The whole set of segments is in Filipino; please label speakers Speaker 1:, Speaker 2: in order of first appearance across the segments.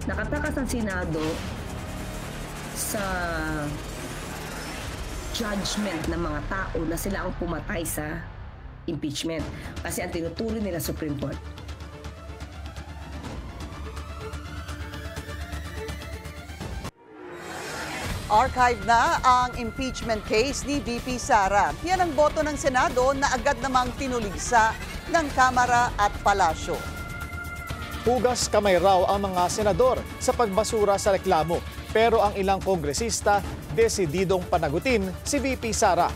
Speaker 1: Nakatakas ang Senado sa judgment ng mga tao na sila ang pumatay sa impeachment. Kasi ang tinutuloy nila Supreme Court.
Speaker 2: Archive na ang impeachment case ni VP Sara. Yan ang boto ng Senado na agad namang tinuligsa ng Kamara at Palasyo.
Speaker 3: Hugas kamay raw ang mga senador sa pagbasura sa reklamo. Pero ang ilang kongresista, desididong panagutin si VP Sara.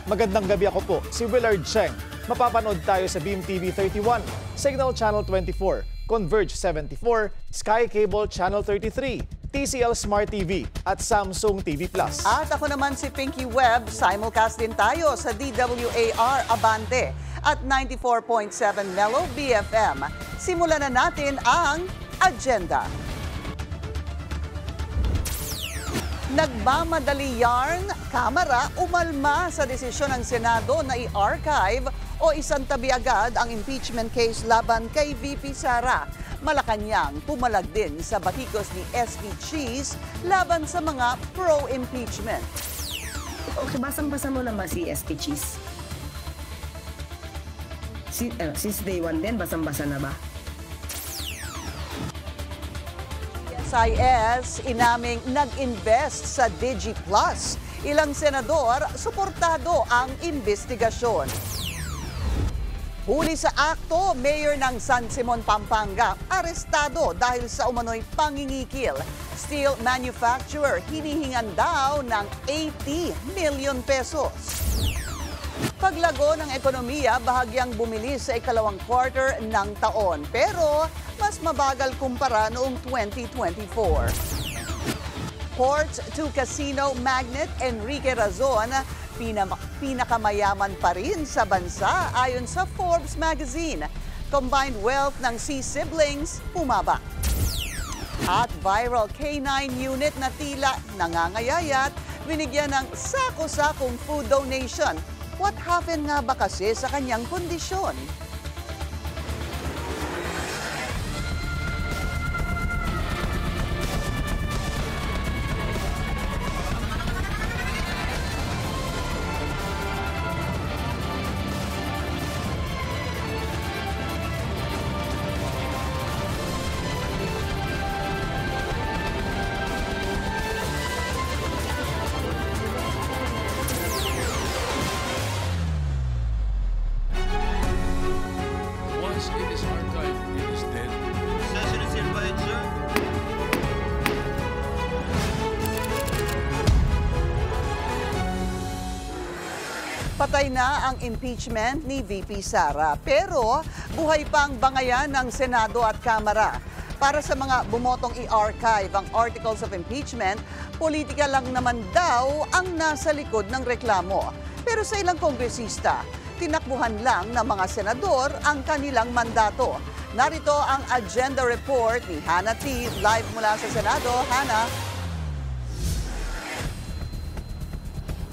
Speaker 3: Magandang gabi, ako po, si Willard Cheng. Mapapanood tayo sa Beam TV 31, Signal Channel 24, Converge 74, Sky Cable Channel 33, TCL Smart TV at Samsung TV Plus.
Speaker 2: At ako naman si Pinky Webb, simulcast din tayo sa DWAR Abante at 94.7 Mellow BFM. Simulan na natin ang agenda. Nagmamadali yarn, Kamara umalma sa desisyon ng Senado na i-archive o isantabi agad ang impeachment case laban kay VP Sara. Malacanang pumalag din sa batikos ni SP Cheese laban sa mga pro-impeachment.
Speaker 1: Okay, basang-basa mo naman si SP Cheese. Since day one din, basang-basa na ba?
Speaker 2: SIS inaming nag-invest sa DigiPlus. Ilang senador, suportado ang investigasyon. Huli sa akto, Mayor ng San Simon, Pampanga, arestado dahil sa umano'y pangingikil. Steel manufacturer, hinihingan daw ng 80 million pesos. Paglago ng ekonomiya, bahagyang bumilis sa ikalawang quarter ng taon. Pero mas mabagal kumpara noong 2024. Ports to casino magnate Enrique Razon, pinakamayaman pa rin sa bansa ayon sa Forbes magazine. Combined wealth ng C-siblings bumaba. At viral K9 unit na tila nangangayayat, binigyan ng sako-sakong food donation. What happened nga ba kasi sa kanyang kondisyon? Patay na ang impeachment ni VP Sara, pero buhay pang bangayan ng Senado at Kamara. Para sa mga bumotong i-archive ang articles of impeachment, politika lang naman daw ang nasa likod ng reklamo. Pero sa ilang kongresista, tinakbuhan lang ng mga senador ang kanilang mandato. Narito ang agenda report ni Hannah T. Live mula sa Senado. Hannah.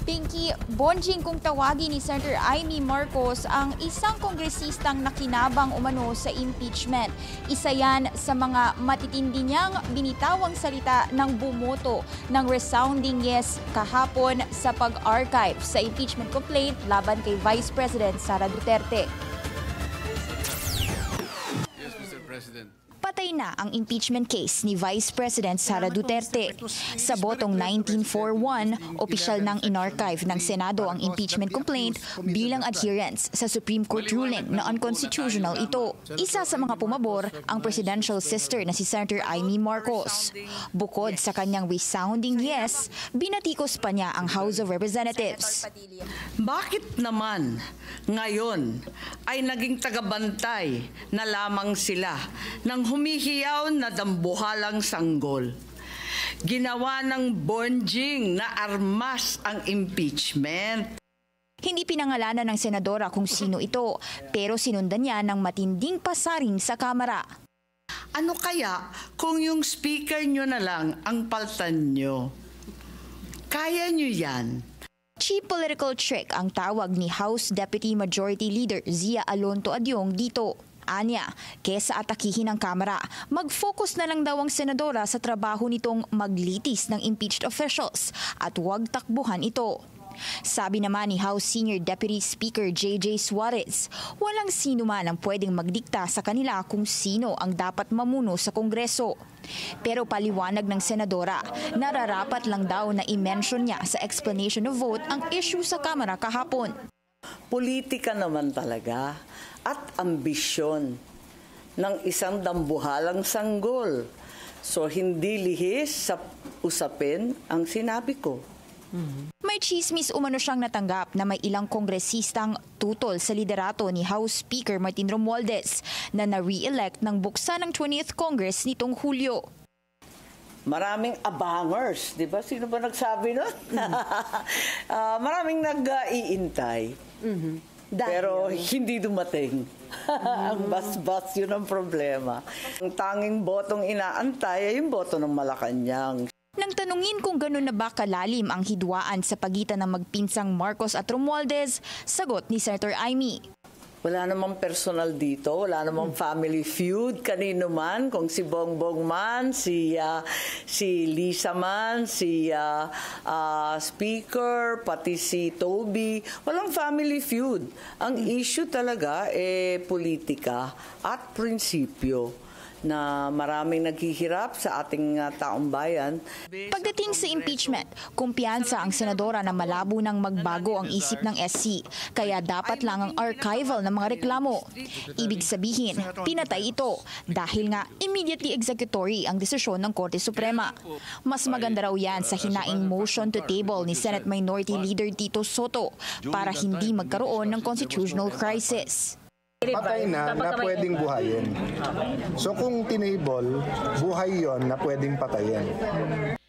Speaker 4: Pinky, bonjing kung tawagin ni Senator Amy Marcos ang isang kongresistang nakinabang umano sa impeachment. Isa yan sa mga matitindi niyang binitawang salita ng bumoto ng resounding yes kahapon sa pag-archive sa impeachment complaint laban kay Vice President Sara Duterte.
Speaker 5: Yes, Mr. President.
Speaker 4: Patay na ang impeachment case ni Vice President Sara Duterte. Sa botong 1941, opisyal nang inarchive ng Senado ang impeachment complaint bilang adherence sa Supreme Court ruling na unconstitutional ito. Isa sa mga pumabor ang presidential sister na si Senator Amy Marcos. Bukod sa kanyang resounding yes, binatikos pa niya ang House of Representatives.
Speaker 6: Bakit naman ngayon ay naging tagabantay na lamang sila ng humihiyaw na dambuhalang sanggol? Ginawa ng bonjing na armas ang impeachment.
Speaker 4: Hindi pinangalanan ng senadora kung sino ito, pero sinundan niya ng matinding pasaring sa Kamara.
Speaker 6: Ano kaya kung yung speaker nyo na lang ang paltan nyo? Kaya nyo yan?
Speaker 4: Cheap political trick ang tawag ni House Deputy Majority Leader Zia Alonto Adyong dito. Anya, kesa atakihin ang Kamara, mag-focus na lang daw ang senadora sa trabaho nitong maglitis ng impeached officials at huwag takbuhan ito. Sabi naman ni House Senior Deputy Speaker J.J. Suarez, walang sino man ang pwedeng magdikta sa kanila kung sino ang dapat mamuno sa Kongreso. Pero paliwanag ng senadora, nararapat lang daw na i-mention niya sa explanation of vote ang issue sa Kamara kahapon.
Speaker 7: Politika naman talaga at ambisyon ng isang dambuhalang sanggol. So hindi lihis sa usapin ang sinabi ko.
Speaker 4: May chismis umano siyang natanggap na may ilang kongresistang tutol sa liderato ni House Speaker Martin Romualdez na na-re-elect ng buksan ng 20th Congress nitong Hulyo.
Speaker 7: Maraming abangers, di ba? Sino ba nagsabi nun? Maraming nag-iintay. Pero hindi dumating. Ang bas-bas, yun ang problema. Ang tanging botong inaantay ay yung boto ng Malacanang.
Speaker 4: Nang tanungin kung gano'n na ba kalalim ang hidwaan sa pagitan ng magpinsang Marcos at Romualdez, sagot ni Senator Amy.
Speaker 7: Wala namang personal dito, wala namang family feud, kanino man, kung si Bongbong man, si Lisa man, si Speaker, pati si Toby, walang family feud. Ang issue talaga politika at prinsipyo na maraming naghihirap sa ating taong bayan.
Speaker 4: Pagdating sa impeachment, kumpiyansa ang senadora na malabo nang magbago ang isip ng SC, kaya dapat lang ang archival ng mga reklamo. Ibig sabihin, pinatay ito dahil nga immediately executory ang desisyon ng Korte Suprema. Mas maganda raw yan sa hinaing motion to table ni Senate Minority Leader Tito Soto para hindi magkaroon ng constitutional crisis.
Speaker 8: Patay na pwedeng buhayin. So kung tinable, buhay yon na pwedeng patayin.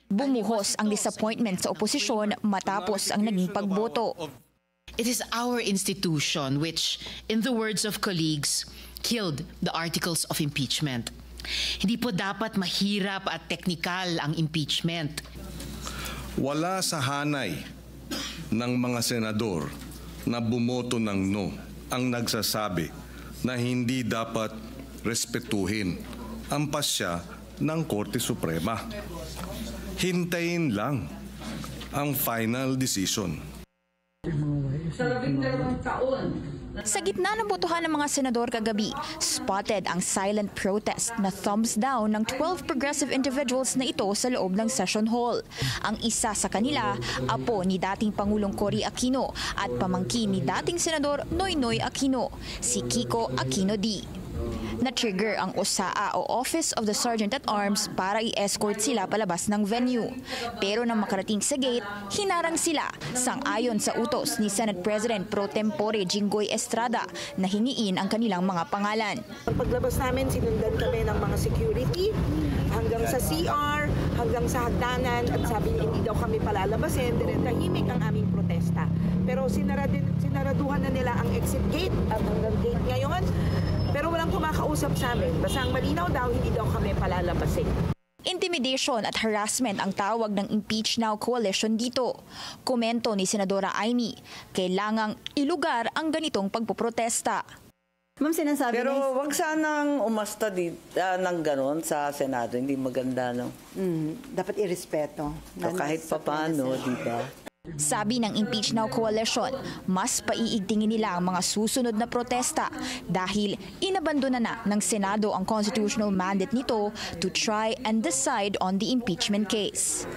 Speaker 4: Bumuhos ang disappointment sa oposisyon matapos ang naging pagboto.
Speaker 9: It is our institution which, in the words of colleagues, killed the articles of impeachment. Hindi po dapat mahirap at teknikal ang impeachment.
Speaker 10: Wala sa hanay ng mga senador na bumoto ng no ang nagsasabi na hindi dapat respetuhin ang pasya ng Korte Suprema. Hintayin lang ang final decision.
Speaker 4: Sa gitna ng botohan ng mga senador kagabi, spotted ang silent protest na thumbs down ng 12 progressive individuals na ito sa loob ng session hall. Ang isa sa kanila, apo ni dating Pangulong Cory Aquino at pamangkin ni dating Senador Noynoy Aquino, si Kiko Aquino D. Na-trigger ang OSAA o Office of the Sergeant at Arms para i-escort sila palabas ng venue. Pero nang makarating sa gate, hinarang sila sang-ayon sa utos ni Senate President Pro Tempore Jinggoy Estrada na hingiin ang kanilang mga pangalan.
Speaker 11: Paglabas namin, sinundan kami ng mga security hanggang sa CR, hanggang sa hagdanan at sabi niya hindi daw kami palalabasin, tahimik ang aming protesta. Pero sinaraduhan na nila ang exit gate at hanggang gate ngayon. Pero walang kumakausap sa amin. Basta ang malinaw daw, hindi daw kami palalabasin.
Speaker 4: Intimidation at harassment ang tawag ng Impeach Now Coalition dito. Komento ni Senadora Amy, kailangang ilugar ang ganitong pagpoprotesta.
Speaker 12: Ma'am, sinasabi
Speaker 7: pero wag sanang umasta ng ganon sa Senado. Hindi maganda, no?
Speaker 12: Dapat irespeto.
Speaker 7: So, kahit papaano, di ba?
Speaker 4: Sabi ng Impeach Now Coalition, mas paiigtingin nila ang mga susunod na protesta dahil inabandona na ng Senado ang constitutional mandate nito to try and decide on the impeachment case.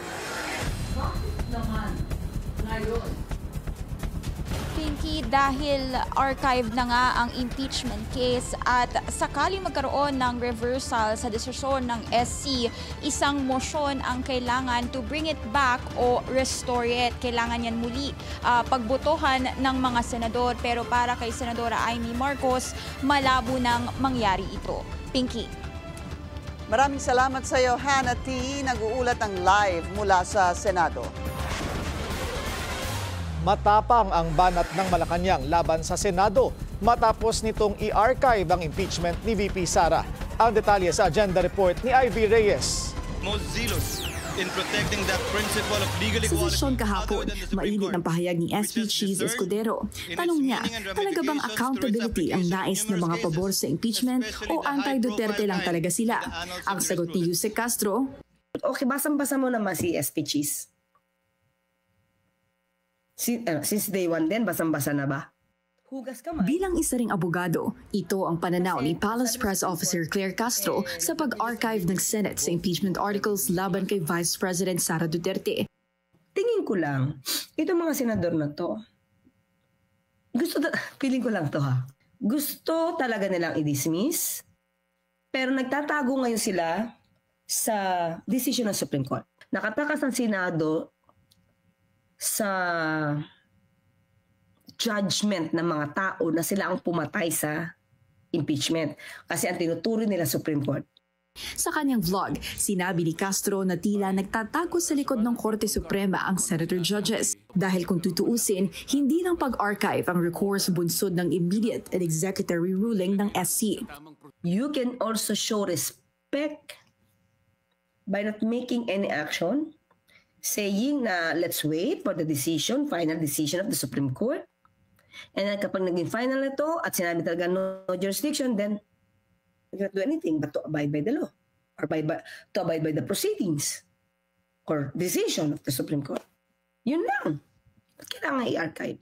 Speaker 4: Pinky, dahil archived na nga ang impeachment case at sakaling magkaroon ng reversal sa desisyon ng SC, isang motion ang kailangan to bring it back o restore it. Kailangan yan muli pagbotohan ng mga senador, pero para kay Senadora Amy Marcos, malabo nang mangyari ito. Pinky.
Speaker 2: Maraming salamat sa iyo, Hannah T. Nag-uulat ang live mula sa Senado.
Speaker 3: Matapang ang banat ng Malacanang laban sa Senado matapos nitong i-archive ang impeachment ni VP Sara. Ang detalye sa agenda report ni Ivy Reyes.
Speaker 13: in protecting that principle of legal
Speaker 14: Sa
Speaker 13: equality.
Speaker 14: sesyon kahapon, mainit ang pahayag ni SP Cheese Escudero. Tanong niya, talaga bang accountability ang nais ng mga pabor sa impeachment o anti-Duterte lang talaga sila? Ang sagot ni Yusek Castro,
Speaker 1: Okay, basang-basa mo naman si SP Cheese. Since day one din, basang-basa na ba? Hugas ka man.
Speaker 14: bilang isa ring abogado, ito ang pananaw ni Palace Press Officer Claire Castro sa pag-archive ng Senate sa impeachment articles laban kay Vice President Sara Duterte.
Speaker 1: Tingin ko lang, itong mga senador na to, feeling ko lang to ha, gusto talaga nilang i-dismiss, pero nagtatago ngayon sila sa decision ng Supreme Court. Nakatakas ang Senado sa judgment ng mga tao na sila ang pumatay sa impeachment. Kasi ang tinuturo nila Supreme Court.
Speaker 14: Sa kanyang vlog, sinabi ni Castro na tila nagtatago sa likod ng Korte Suprema ang senator judges. Dahil kung tutuusin, hindi lang pag-archive ang recourse bunsod ng immediate and executory ruling ng SC.
Speaker 1: You can also show respect by not making any action, saying na let's wait for the decision, final decision of the Supreme Court. And then kapag naging final na ito at sinabi talaga no jurisdiction, then you cannot do anything but to abide by the law or to abide by the proceedings or decision of the Supreme Court. Yun lang. Ba't kailangan i-archive?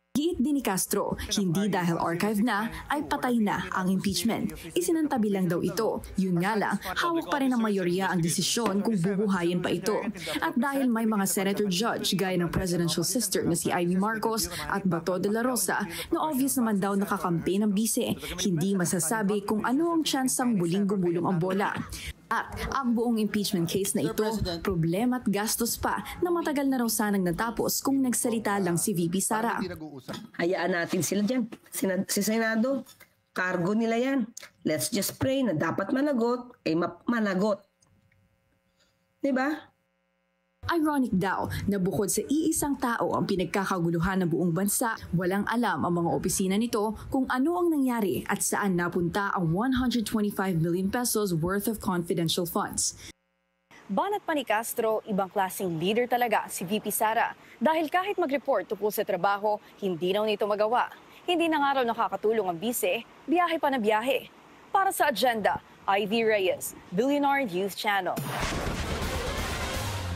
Speaker 14: Giit din ni Castro, hindi dahil archive na ay patay na ang impeachment. Isinantabi lang daw ito. Yun nga lang, hawak pa rin ng mayorya ang desisyon kung bubuhayin pa ito. At dahil may mga senator judge gaya ng presidential sister na si Amy Marcos at Bato de la Rosa na obvious naman daw nakakampi ng bise, hindi masasabi kung ano ang tsansang muling gumulong ang bola. At ang buong impeachment case na ito, problema at gastos pa na matagal na raw sanang natapos kung nagsalita lang si VP Sara.
Speaker 1: Hayaan natin sila dyan. Si Senado, cargo nila yan. Let's just pray na dapat managot, ay managot. Diba?
Speaker 14: Ironic daw na bukod sa iisang tao ang pinagkakaguluhan ng buong bansa, walang alam ang mga opisina nito kung ano ang nangyari at saan napunta ang 125 million pesos worth of confidential funds.
Speaker 15: Banat pa ni Castro, ibang klaseng leader talaga si VP Sara dahil kahit mag-report tungkol sa trabaho, hindi raw nito magawa. Hindi na nga raw nakakatulong ang bise, biyahe pa na biyahe. Para sa agenda, Ivy Reyes, Billionaire Youth Channel.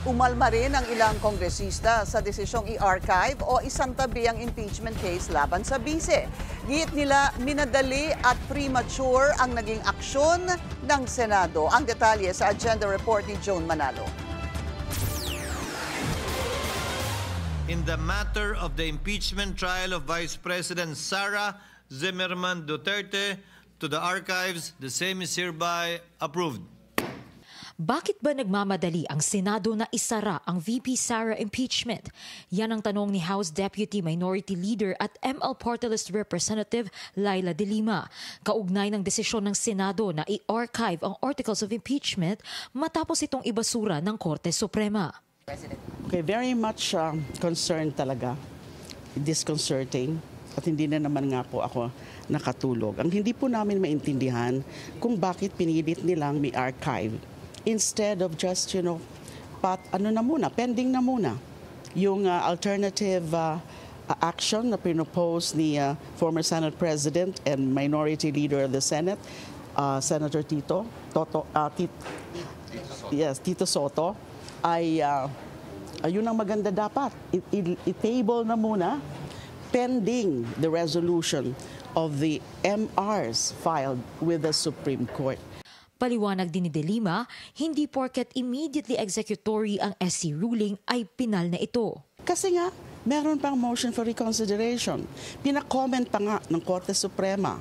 Speaker 2: Umalma rin ang ilang kongresista sa desisyong i-archive o isantabi ang impeachment case laban sa bise. Giit nila minadali at premature ang naging aksyon ng Senado. Ang detalye sa agenda report ni Joan Manalo.
Speaker 13: In the matter of the impeachment trial of Vice President Sara Zimmerman Duterte, to the archives, the same is hereby approved.
Speaker 16: Bakit ba nagmamadali ang Senado na isara ang VP Sara impeachment? Yan ang tanong ni House Deputy Minority Leader at ML Party List Representative Laila De Lima. Kaugnay ng desisyon ng Senado na i-archive ang articles of impeachment matapos itong ibasura ng Korte Suprema.
Speaker 17: Okay, very much concerned talaga, disconcerting, at hindi na naman nga po ako nakatulog. Ang hindi po namin maintindihan kung bakit pinilit nilang may archive instead of just, pending na muna yung alternative action na pinopose ni former Senate President and Minority Leader of the Senate, Senator Tito Soto, ay yun ang maganda dapat. I-table na muna pending the resolution of the MRs filed with the Supreme Court.
Speaker 16: Paliwanag din ni De Lima, hindi porket immediately executory ang SC ruling ay pinal na ito.
Speaker 17: Kasi nga, meron pang motion for reconsideration. Pina-comment pa nga ng Korte Suprema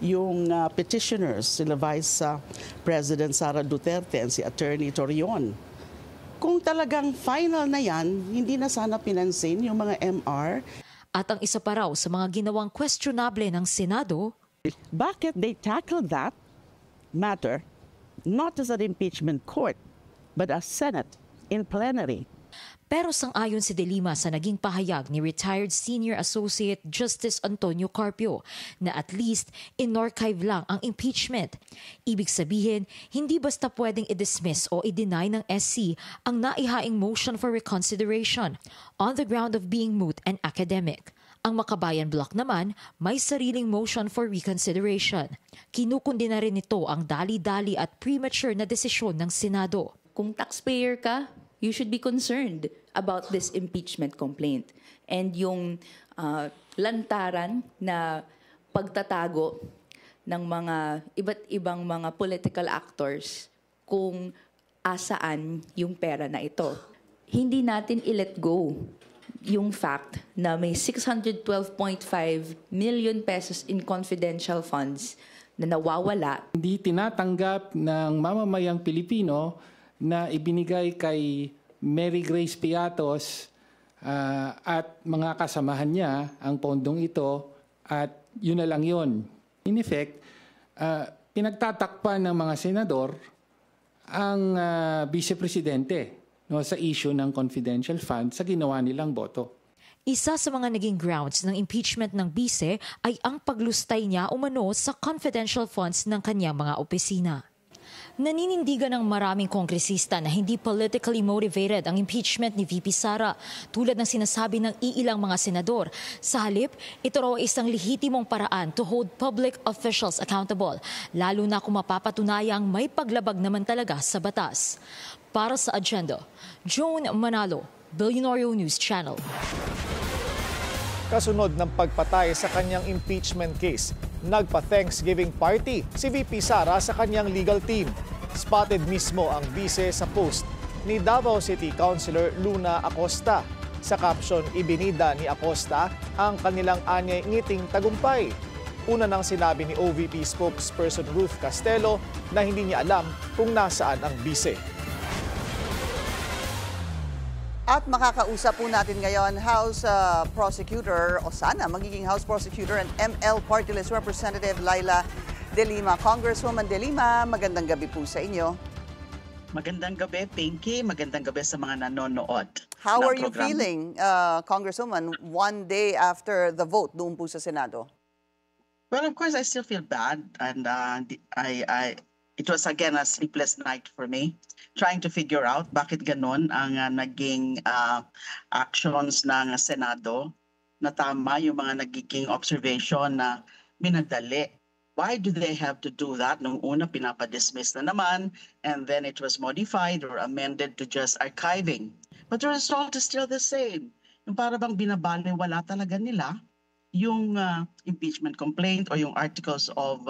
Speaker 17: yung petitioners, sila Vice President Sara Duterte and si Attorney Torreon. Kung talagang final na yan, hindi na sana pinansin yung mga MR.
Speaker 16: At ang isa pa raw sa mga ginawang questionable ng Senado,
Speaker 17: bakit they tackled that matter not as an impeachment court, but as Senate in plenary?
Speaker 16: Pero sang-ayon si De Lima sa naging pahayag ni retired Senior Associate Justice Antonio Carpio na at least in-archive lang ang impeachment. Ibig sabihin, hindi basta pwedeng i-dismiss o i-deny ng SC ang naihaing motion for reconsideration on the ground of being moot and academic. Ang Makabayan Bloc naman may sariling motion for reconsideration. Kinukundi na rin nito ang dali-dali at premature na desisyon ng Senado.
Speaker 18: Kung taxpayer ka, you should be concerned about this impeachment complaint. And yung lantaran na pagtatago ng mga iba't ibang mga political actors kung asaan yung pera na ito. Hindi natin i-let go yung fact na may 612.5 million pesos in confidential funds na nawawala.
Speaker 19: Hindi tinatanggap ng mamamayang Pilipino na ibinigay kay Mary Grace Piatos at mga kasamahan niya ang pondong ito at yun na lang yun. In effect, pinagtatakpan ng mga senador ang vice-presidente sa issue ng confidential fund sa ginawa nilang boto.
Speaker 16: Isa sa mga naging grounds ng impeachment ng bise ay ang paglustay niya umano sa confidential funds ng kanyang mga opisina. Naninindigan ng maraming kongresista na hindi politically motivated ang impeachment ni VP Sara tulad ng sinasabi ng iilang mga senador. Sa halip, ito raw ay isang lehitimong paraan to hold public officials accountable, lalo na kung mapapatunayang may paglabag naman talaga sa batas. Para sa Agenda, Joan Manalo, Billionario News Channel.
Speaker 3: Kasunod ng pagpatay sa kanyang impeachment case, nagpa-Thanksgiving party si VP Sara sa kanyang legal team. Spotted mismo ang bise sa post ni Davao City Councilor Luna Acosta. Sa caption, ibinida ni Acosta ang kanilang anyay ngiting tagumpay. Una nang sinabi ni OVP spokesperson Ruth Castelo na hindi niya alam kung nasaan ang bise.
Speaker 2: At makakausap po natin ngayon House Prosecutor o sana magiging House Prosecutor and ML Party List Representative Laila De Lima. Congresswoman De Lima, magandang gabi po sa inyo.
Speaker 20: Magandang gabi, Pinky. Magandang gabi sa mga nanonood.
Speaker 2: How are you feeling, Congresswoman, one day after the vote doon po sa Senado?
Speaker 20: Well, of course, I still feel bad. And it was again a sleepless night for me, trying to figure out bakit ganon ang naging actions ng Senado na tama yung mga nagiging observation na minadali. Why do they have to do that? Nung una, pinapadismiss na naman, and then it was modified or amended to just archiving. But the result is still the same. Yung para bang binabaliwala talaga nila yung impeachment complaint or yung articles of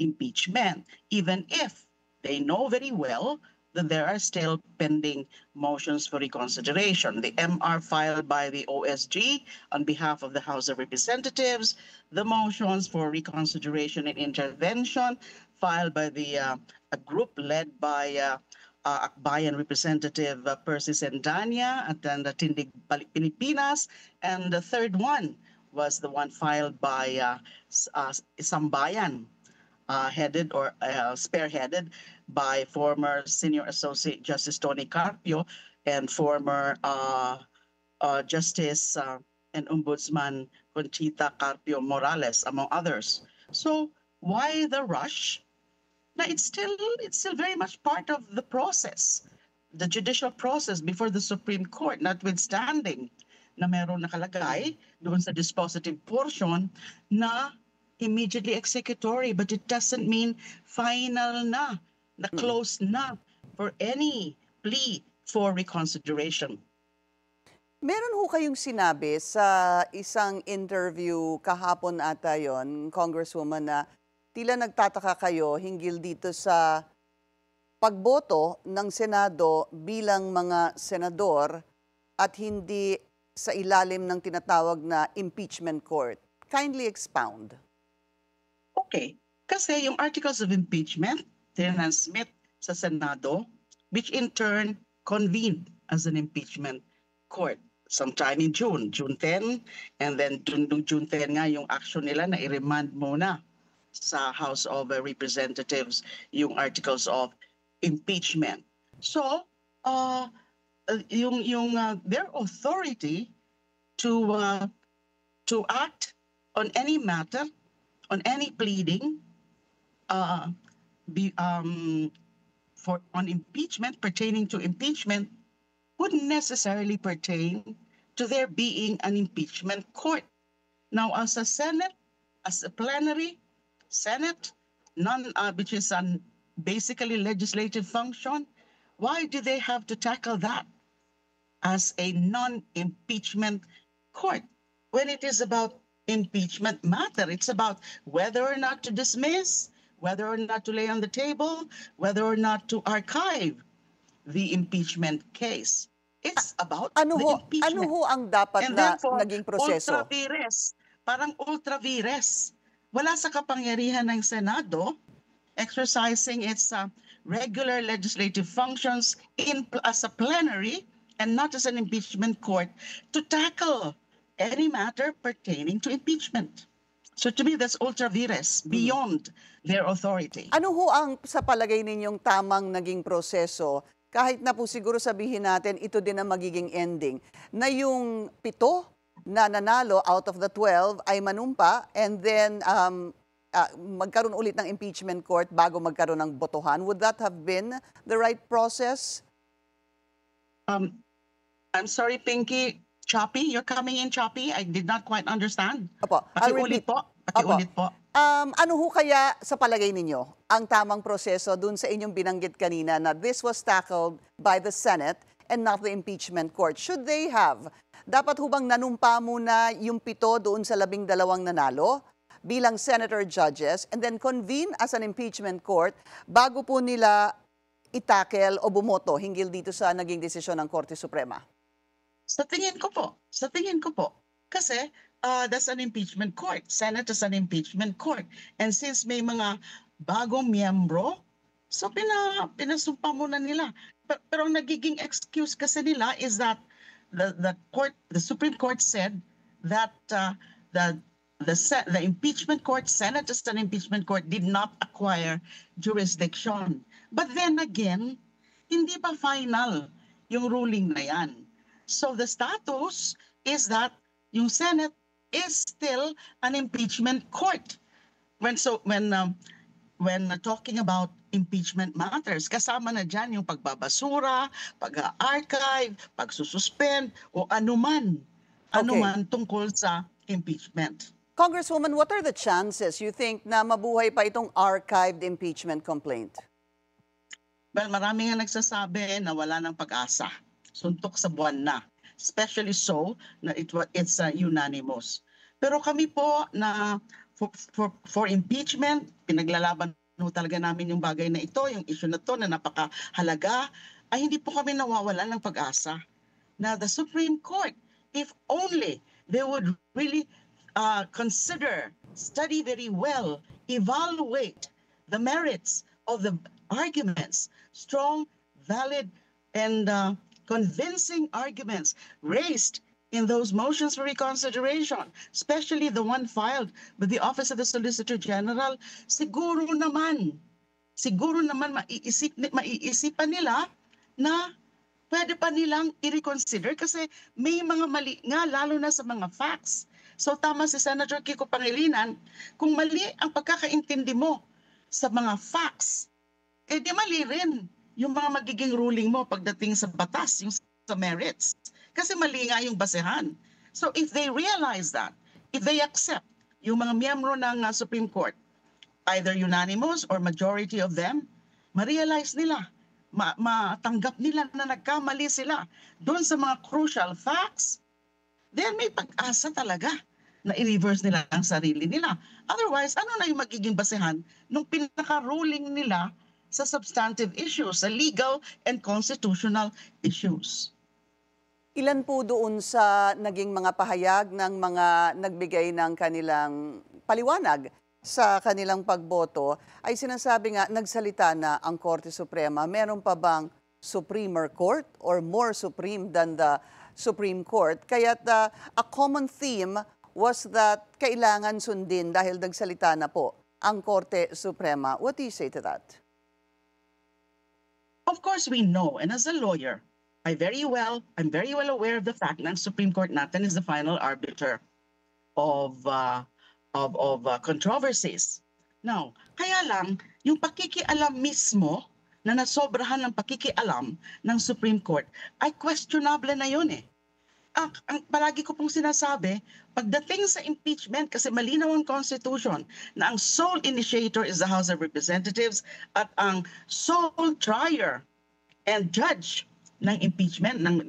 Speaker 20: impeachment, even if they know very well that there are still pending motions for reconsideration. The MR filed by the OSG on behalf of the House of Representatives, the motions for reconsideration and intervention filed by a group led by Akbayan Representative Percy Sendanya at the Tindig Pilipinas, and the third one was the one filed by Sambayan, headed or spearheaded by former Senior Associate Justice Tony Carpio and former Justice and Ombudsman Conchita Carpio Morales, among others. So why the rush? Now it's still very much part of the process, the judicial process before the Supreme Court, notwithstanding na meron nakalagay doon sa dispositive portion na immediately executory, but it doesn't mean final na close na for any plea for reconsideration.
Speaker 2: Meron ho kayong sinabi sa isang interview kahapon ata yon, Congresswoman, na tila nagtataka kayo hinggil dito sa pagboto ng Senado bilang mga senador at hindi sa ilalim ng tinatawag na impeachment court. Kindly expound.
Speaker 20: Okay. Kasi yung articles of impeachment, tinransmit sa Senado, which in turn convened as an impeachment court sometime in June 10, and then June 10 nga yung action nila na i-remand muna sa House of Representatives yung articles of impeachment. So, their authority to act on any matter, on any pleading, on impeachment, pertaining to impeachment, wouldn't necessarily pertain to there being an impeachment court. Now, as a Senate, as a plenary, Senate, which is basically legislative function, why do they have to tackle that as a non-impeachment court when it is about impeachment matter? It's about whether or not to dismiss, whether or not to lay on the table, whether or not to archive the impeachment case. It's about the impeachment.
Speaker 2: Ano ho ang dapat
Speaker 20: And
Speaker 2: na
Speaker 20: therefore,
Speaker 2: naging proseso?
Speaker 20: ultra vires, parang ultra vires. Wala sa kapangyarihan ng Senado exercising its regular legislative functions as a plenary and not as an impeachment court to tackle any matter pertaining to impeachment. So to me, that's ultra vires, beyond their authority.
Speaker 2: Ano ho ang sa palagay ninyong tamang naging proseso? Kahit na po siguro sabihin natin, ito din ang magiging ending, na yung 7 na nanalo out of the 12 ay manumpa and then magkaroon ulit ng impeachment court bago magkaroon ng botohan. Would that have been the right process?
Speaker 20: I'm sorry, Pinky. Choppy? You're coming in choppy? I did not quite understand.
Speaker 2: Opo.
Speaker 20: Pakiulit po. Pakiulit po.
Speaker 2: Ano ho kaya sa palagay ninyo ang tamang proseso dun sa inyong binanggit kanina na this was tackled by the Senate and not the impeachment court? Should they have? Dapat ho bang nanumpa muna yung 7 doon sa 12 nanalo bilang senator judges and then convene as an impeachment court bago po nila itakel o bumoto hinggil dito sa naging desisyon ng Korte Suprema?
Speaker 20: Sa tingin ko po. Kasi that's an impeachment court. Senate is an impeachment court. And since may mga bagong miyembro, so pinasumpa muna nila. Pero ang nagiging excuse kasi nila is that the Supreme Court said that the impeachment court, Senate as an impeachment court, did not acquire jurisdiction. But then again, hindi pa final yung ruling na yan. So the status is that yung Senate is still an impeachment court. When talking about impeachment matters, kasama na dyan yung pagbabasura, pag-archive, pagsususpend, o anuman tungkol sa impeachment.
Speaker 2: Congresswoman, what are the chances you think na mabuhay pa itong archived impeachment complaint?
Speaker 20: Well, marami nga nagsasabi na wala ng pag-asa. Suntok sa buwan na. Especially so na it's unanimous. Pero kami po na for impeachment, pinaglalaban talaga namin yung bagay na ito, yung issue na to na napakahalaga, ay hindi po kami nawawalan ng pag-asa na the Supreme Court, if only they would really consider, study very well, evaluate the merits of the arguments, strong, valid, and convincing arguments raised in those motions for reconsideration, especially the one filed with the Office of the Solicitor General, siguro naman maiisipan nila na pwede pa nilang i-reconsider kasi may mga mali nga, lalo na sa mga facts. So tama si Senator Kiko Pangilinan, kung mali ang pagkakaintindi mo sa mga facts, di mali rin yung mga magiging ruling mo pagdating sa batas, yung sa merits. Kasi mali nga yung basehan. So if they realize that, if they accept yung mga miyembro ng Supreme Court, either unanimous or majority of them, ma-realize nila, matanggap nila na nagkamali sila doon sa mga crucial facts, then may pag-asa talaga na i-reverse nila ang sarili nila. Otherwise, ano na yung magiging basehan nung pinaka-ruling nila sa substantive issues, sa legal and constitutional issues?
Speaker 2: Ilan po doon sa naging mga pahayag ng mga nagbigay ng kanilang paliwanag sa kanilang pagboto ay sinasabi nga nagsalita na ang Korte Suprema. Meron pa bang Supremer Court or more supreme than the Supreme Court? Kaya't a common theme was that kailangan sundin dahil nagsalita na po ang Korte Suprema. What do you say to that?
Speaker 20: Of course we know, and as a lawyer, I'm very well aware of the fact na ang Supreme Court natin is the final arbiter of controversies. Now, kaya lang, yung pakikialam mismo na nasobrahan ng pakikialam ng Supreme Court ay questionable na yun eh. Ang palagi ko pong sinasabi, pagdating sa impeachment, kasi malinaw ang Constitution na ang sole initiator is the House of Representatives at ang sole trier and judge ng impeachment, ng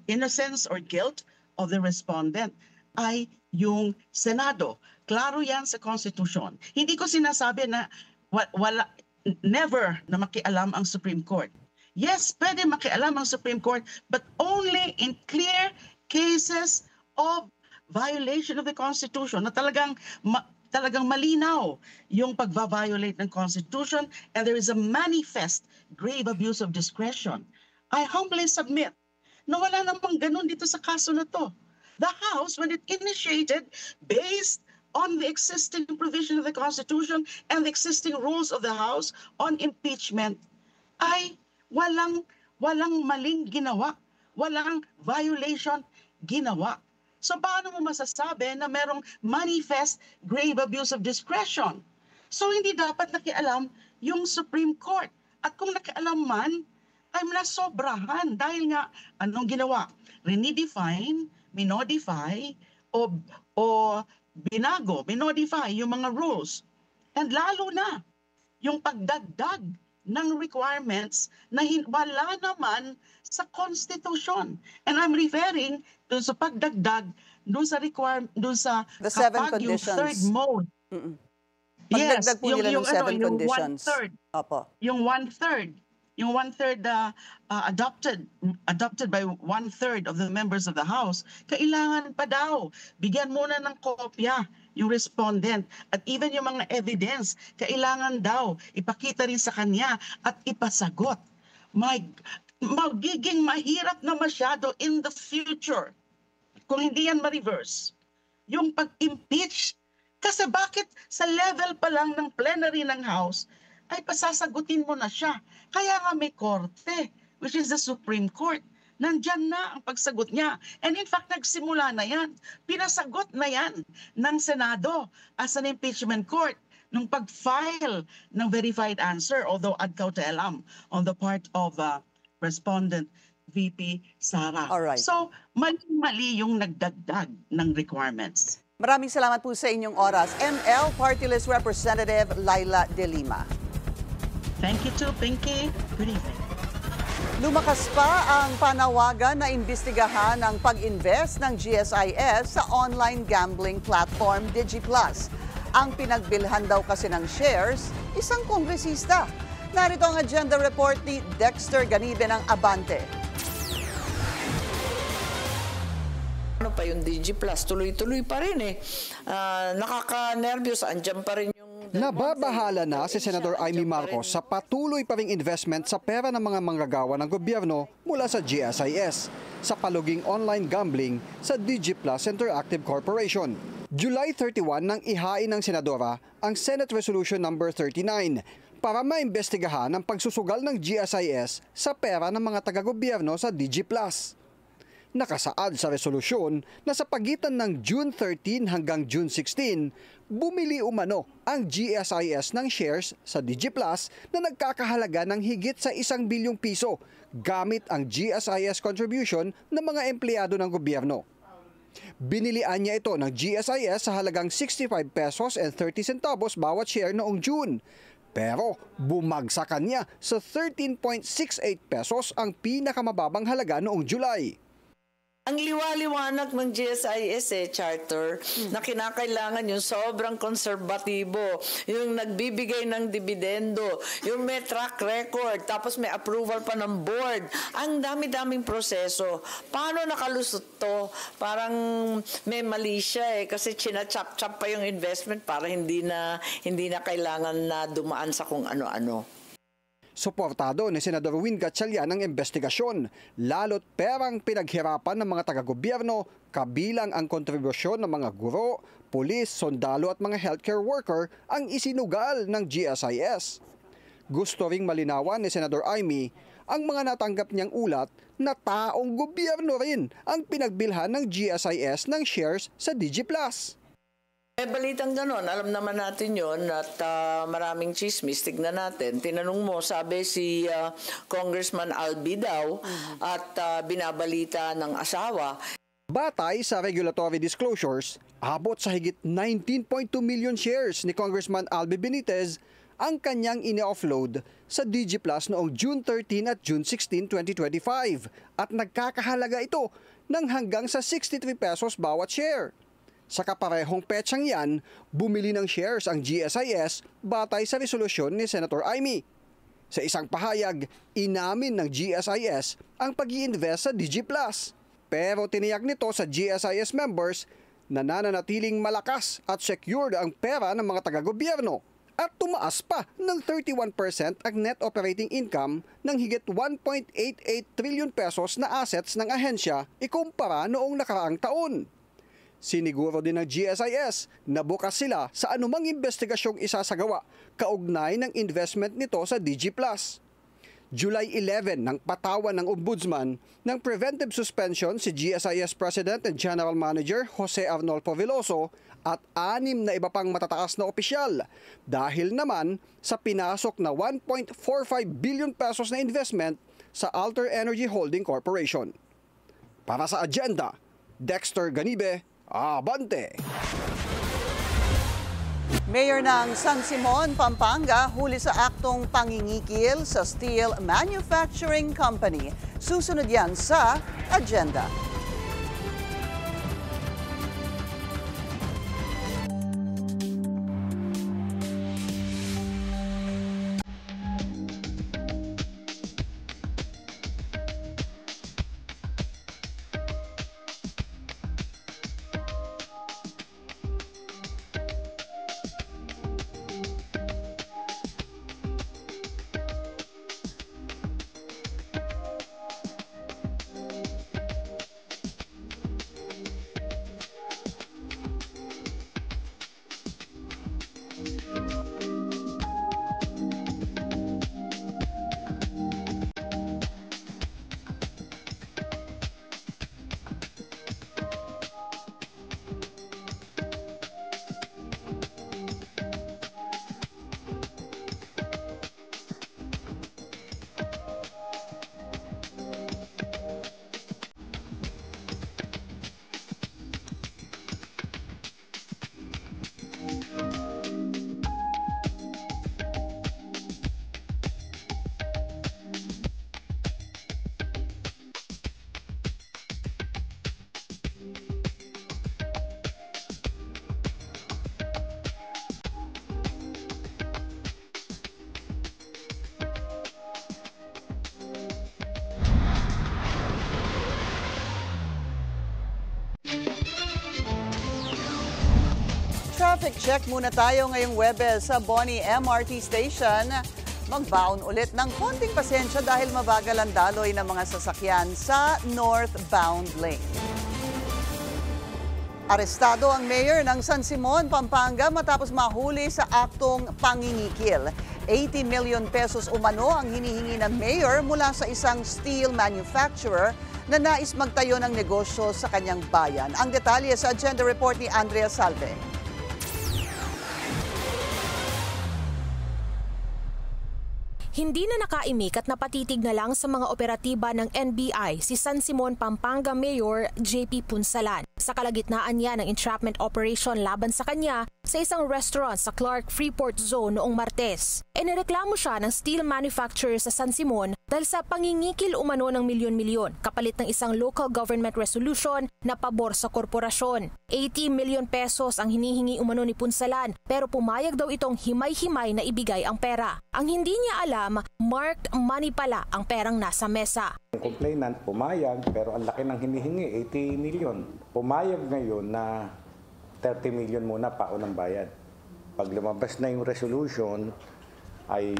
Speaker 20: innocence or guilt of the respondent ay yung Senado. Klaro yan sa Constitution. Hindi ko sinasabi na never na makialam ang Supreme Court. Yes, pwede makialam ang Supreme Court, but only in clear cases of violation of the Constitution na talagang malinaw yung pagva-violate ng Constitution and there is a manifest grave abuse of discretion. I humbly submit na wala namang ganun dito sa kaso na to. The House, when it initiated based on the existing provision of the Constitution and the existing rules of the House on impeachment, ay walang maling ginawa, walang violation ginawa. So paano mo masasabi na merong manifest grave abuse of discretion? So hindi dapat nakialam yung Supreme Court. At kung nakialam man, ay nasobrahan dahil nga anong ginawa? Renedefine, minodify, o minodify yung mga rules. And lalo na yung pagdagdag ng requirements na wala naman sa Constitution. And I'm referring dun sa pagdagdag, dun sa
Speaker 2: the seven
Speaker 20: kapag yung
Speaker 2: conditions.
Speaker 20: Third mode.
Speaker 2: Pagdagdag po nila ng seven conditions.
Speaker 20: Yung one-third adopted by one-third of the members of the House, kailangan pa daw bigyan muna ng kopya yung respondent at even yung mga evidence, kailangan daw ipakita rin sa kanya at ipasagot. Magiging mahirap na masyado in the future kung hindi yan ma-reverse yung pag-impeach. Kasi bakit sa level pa lang ng plenary ng House ay pasasagutin mo na siya? Kaya nga may korte, which is the Supreme Court. Nandyan na ang pagsagot niya. And in fact, nagsimula na yan. Pinasagot na yan ng Senado as an impeachment court nung pag-file ng verified answer, although ad cautelam on the part of respondent VP Sara.
Speaker 2: Alright.
Speaker 20: So, mali yung nagdagdag ng requirements.
Speaker 2: Maraming salamat po sa inyong oras. ML Party List Representative Laila De Lima.
Speaker 20: Thank you too, Pinky. Good evening.
Speaker 2: Lumakas pa ang panawagan na imbestigahan ang pag-invest ng GSIS sa online gambling platform DigiPlus. Ang pinagbilhan daw kasi ng shares, isang kongresista. Narito ang agenda report ni Dexter Ganibe ng Abante.
Speaker 21: Ano pa yung DigiPlus? Tuloy-tuloy pa rin eh. Nakaka-nervyos, andyan pa rin yung...
Speaker 22: Nababahala na si Senador Amy Marcos sa patuloy pa ring investment sa pera ng mga manggagawa ng gobyerno mula sa GSIS sa paluging online gambling sa DigiPlus Interactive Corporation. July 31 nang ihain ng Senadora ang Senate Resolution No. 39 para maimbestigahan ang pagsusugal ng GSIS sa pera ng mga taga-gobyerno sa DigiPlus. Nakasaad sa resolusyon na sa pagitan ng June 13 hanggang June 16, bumili umano ang GSIS ng shares sa DigiPlus na nagkakahalaga ng higit sa 1 bilyong piso gamit ang GSIS contribution ng mga empleyado ng gobyerno. Binilian niya ito ng GSIS sa halagang 65 pesos and 30 centavos bawat share noong June. Pero bumagsakan niya sa 13.68 pesos ang pinakamababang halaga noong July.
Speaker 21: Ang liwaliwanag ng GSIS charter na kinakailangan yung sobrang konserbatibo, yung nagbibigay ng dividendo, yung may track record, tapos may approval pa ng board. Ang dami-daming proseso. Paano nakalusot to? Parang may mali siya kasi chinachap-chap pa yung investment para hindi na kailangan na dumaan sa kung ano-ano.
Speaker 22: Suportado ni Senador Win Gatchalian ang investigasyon, lalo't perang pinaghirapan ng mga taga-gobyerno kabilang ang kontribusyon ng mga guro, pulis, sundalo at mga healthcare worker ang isinugal ng GSIS. Gusto ring malinawan ni Senador Amy ang mga natanggap niyang ulat na taong gobyerno rin ang pinagbilhan ng GSIS ng shares sa DG Plus.
Speaker 21: Balitang ganon, alam naman natin yon at maraming chismis, tignan natin. Tinanong mo, sabi si Congressman Albi daw at binabalita ng asawa.
Speaker 22: Batay sa regulatory disclosures, abot sa higit 19.2 million shares ni Congressman Albi Benitez ang kanyang ini-offload sa DG Plus noong June 13 at June 16, 2025 at nagkakahalaga ito ng hanggang sa 63 pesos bawat share. Sa kaparehong petsang yan, bumili ng shares ang GSIS batay sa resolusyon ni Senator Amy. Sa isang pahayag, inamin ng GSIS ang pag-i-invest sa DG Plus. Pero tiniyak nito sa GSIS members na nananatiling malakas at secured ang pera ng mga taga-gobyerno at tumaas pa ng 31% ang net operating income ng higit 1.88 trillion pesos na assets ng ahensya ikumpara noong nakaraang taon. Siniguro din ng GSIS na bukas sila sa anumang investigasyong isasagawa kaugnay ng investment nito sa DG Plus. July 11 nang patawan ng Ombudsman ng preventive suspension si GSIS President and General Manager Jose Arnolfo Veloso at 6 na iba pang matataas na opisyal dahil naman sa pinasok na 1.45 billion pesos na investment sa Alter Energy Holding Corporation. Para sa Agenda, Dexter Ganibe, Abante.
Speaker 2: Mayor ng San Simon, Pampanga, huli sa aktong pangingikil sa Steel Manufacturing Company. Susunod yan sa Agenda. Traffic check muna tayo ngayong Webes sa Boni MRT Station. Magbaon ulit ng konting pasensya dahil mabagal ang daloy ng mga sasakyan sa northbound lane. Arestado ang mayor ng San Simon, Pampanga matapos mahuli sa aktong pangingikil. 80 million pesos umano ang hinihingi ng mayor mula sa isang steel manufacturer na nais magtayo ng negosyo sa kanyang bayan. Ang detalye sa Agenda Report ni Andrea Salve.
Speaker 5: Hindi na nakaimik at napatitig na lang sa mga operatiba ng NBI si San Simon, Pampanga Mayor JP Punsalan sa kalagitnaan niya ng entrapment operation laban sa kanya sa isang restaurant sa Clark Freeport Zone noong Martes. Inireklamo siya ng steel manufacturer sa San Simon dahil sa pangingikil umano ng milyon-milyon kapalit ng isang local government resolution na pabor sa korporasyon. 80 million pesos ang hinihingi umano ni Punsalan pero pumayag daw itong himay-himay na ibigay ang pera. Ang hindi niya alam, marked money pala ang perang nasa mesa.
Speaker 6: Ang complainant pumayag pero ang laki ng hinihingi, 80 million. Pumayag ngayon na 30 million muna paunang bayad. Pag lumabas na yung resolution, ay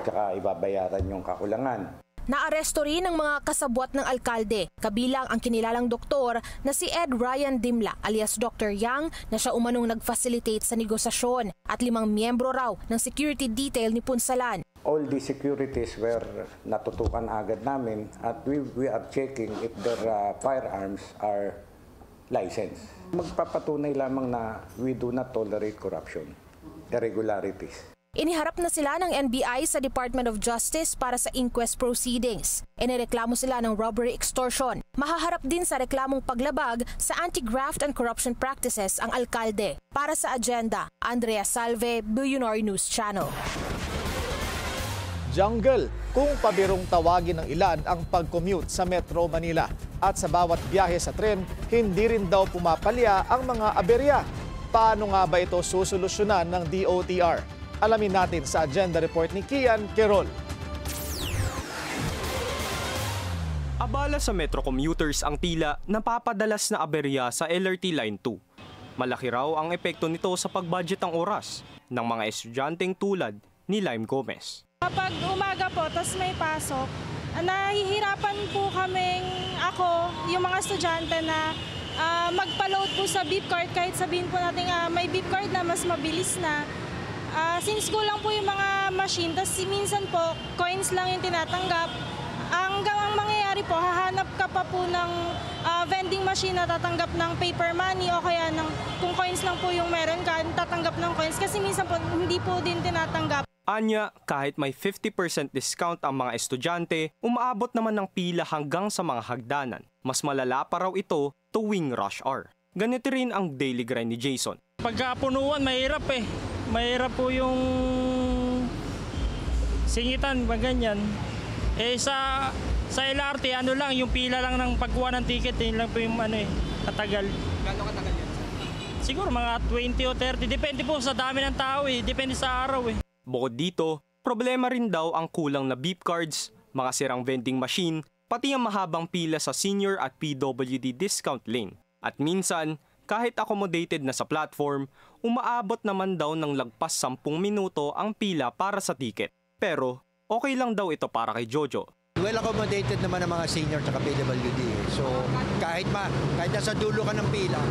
Speaker 6: tsaka ibabayaran yung kakulangan.
Speaker 5: Naaresto rin ang mga kasabwat ng alkalde, kabilang ang kinilalang doktor na si Ed Ryan Dimla alias Dr. Yang na siya umanong nag-facilitate sa negosasyon at 5 miyembro raw ng security detail ni Punsalan.
Speaker 6: All the securities were natutukan agad namin at we are checking if their firearms are licensed. Magpapatunay lamang na we do not tolerate corruption, irregularities.
Speaker 5: Iniharap na sila ng NBI sa Department of Justice para sa inquest proceedings. Inireklamo sila ng robbery extortion. Mahaharap din sa reklamong paglabag sa anti-graft and corruption practices ang alkalde. Para sa agenda, Andrea Salve, Billionaire News Channel.
Speaker 3: Jungle, kung pabirong tawagin ng ilan ang pag-commute sa Metro Manila. At sa bawat biyahe sa tren, hindi rin daw pumapalya ang mga aberya. Paano nga ba ito susolusyonan ng DOTR? Alamin natin sa agenda report ni Kian Querol.
Speaker 8: Abala sa Metro commuters ang tila napapadalas na aberya sa LRT Line 2. Malaki raw ang epekto nito sa pagbudget ng oras ng mga estudyanteng tulad ni Lime Gomez.
Speaker 9: Kapag umaga po, tas may pasok, nahihirapan po kaming yung mga estudyante na magpa-load po sa beep card kahit sabihin po natin may beep card na mas mabilis na. Since kulang po yung mga machine, tas minsan po, coins lang yung tinatanggap. Ang mangyayari po, hahanap ka pa po ng vending machine na tatanggap ng paper money o kaya kung coins lang po yung meron ka, tatanggap ng coins kasi minsan po hindi po din tinatanggap.
Speaker 8: Anya, kahit may 50% discount ang mga estudyante, umaabot naman ng pila hanggang sa mga hagdanan. Mas malala pa raw ito tuwing rush hour. Ganito rin ang daily grind ni Jason.
Speaker 23: Pagkapunuan, mahirap eh. Mahirap po yung singitan, ganyan. Sa LRT, lang, yung pila lang ng pagkuha ng ticket, yun lang po yung katagal.
Speaker 8: Gano'ng katagal yan?
Speaker 23: Siguro mga 20 o 30, depende po sa dami ng tao depende sa araw
Speaker 8: Bukod dito, problema rin daw ang kulang na beep cards, mga sirang vending machine, pati ang mahabang pila sa senior at PWD discount lane. At minsan, kahit accommodated na sa platform, umaabot naman daw ng lagpas 10 minuto ang pila para sa ticket. Pero okay lang daw ito para kay Jojo.
Speaker 24: Well accommodated naman ang mga senior at PWD. So kahit nasa dulo ka ng pila,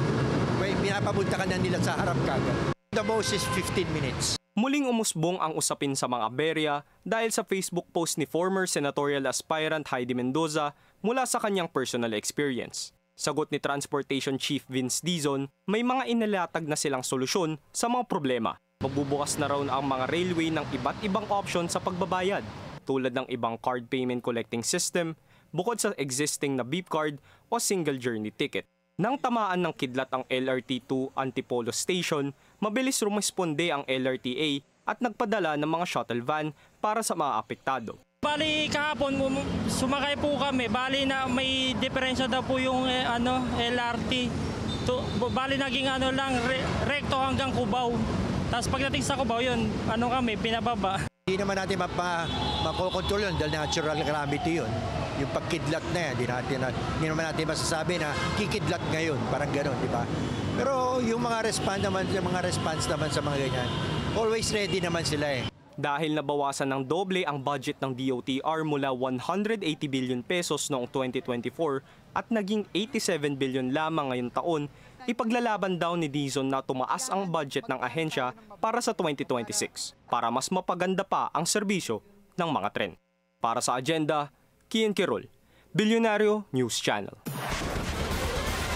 Speaker 24: pinapapunta ka na nila sa harap kagad. The most is 15 minutes.
Speaker 8: Muling umusbong ang usapin sa mga aberya dahil sa Facebook post ni former senatorial aspirant Heidi Mendoza mula sa kanyang personal experience. Sagot ni Transportation Chief Vince Dizon, may mga inilatag na silang solusyon sa mga problema. Magbubukas na raw ang mga railway ng iba't ibang option sa pagbabayad, tulad ng ibang card payment collecting system, bukod sa existing na beep card o single journey ticket. Nang tamaan ng kidlat ang LRT2 Antipolo Station, mabilis rumisponde ang LRTA at nagpadala ng mga shuttle van para sa mga apektado.
Speaker 23: Bali kahapon sumakay po kami, bali na may diferensya daw po yung LRT. Bali naging lang rekto hanggang Cubao. Tapos pagdating sa Cubao kami pinababa.
Speaker 24: Hindi naman natin makokontrol yun dahil natural calamity yun. Yung pagkidlat na yan, hindi naman natin masasabi na kikidlat ngayon, parang gano'n, di ba? Pero yung mga response naman sa mga ganyan, always ready naman sila
Speaker 8: Dahil nabawasan ng doble ang budget ng DOTR mula 180 billion pesos noong 2024 at naging 87 billion lamang ngayong taon, ipaglalaban daw ni Dizon na tumaas ang budget ng ahensya para sa 2026 para mas mapaganda pa ang serbisyo ng mga tren. Para sa agenda, Kian Querol, Billionaire News Channel.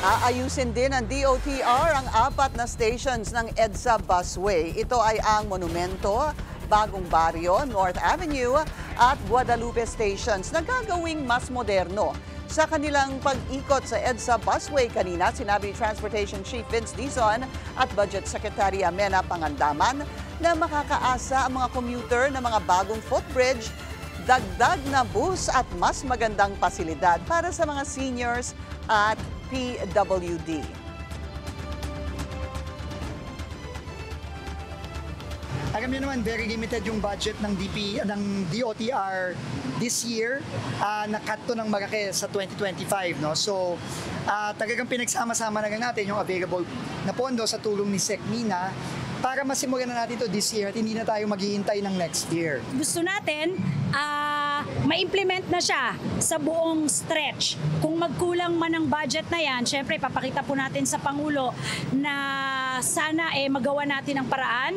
Speaker 2: Aayusin din ng DOTR ang 4 na stations ng EDSA Busway. Ito ay ang Monumento, Bagong Barrio, North Avenue at Guadalupe stations na gagawing mas moderno. Sa kanilang pag-ikot sa EDSA Busway kanina, sinabi ni Transportation Chief Vince Dizon at Budget Secretary Mena Pangandaman na makakaasa ang mga commuter ng mga bagong footbridge, dagdag na bus at mas magandang pasilidad para sa mga seniors at PWD.
Speaker 25: Alam niyo naman, very limited yung budget ng DOTR this year. Nakat to ng malaki sa 2025. No? So, talagang pinagsama-sama na natin yung available na pondo sa tulong ni SECMINA para masimulan na natin to this year at hindi na tayo maghihintay ng next year.
Speaker 26: Gusto natin
Speaker 4: ma-implement na siya sa buong stretch. Kung magkulang man ang budget na yan, syempre papakita po natin sa Pangulo na sana magawa natin ang paraan.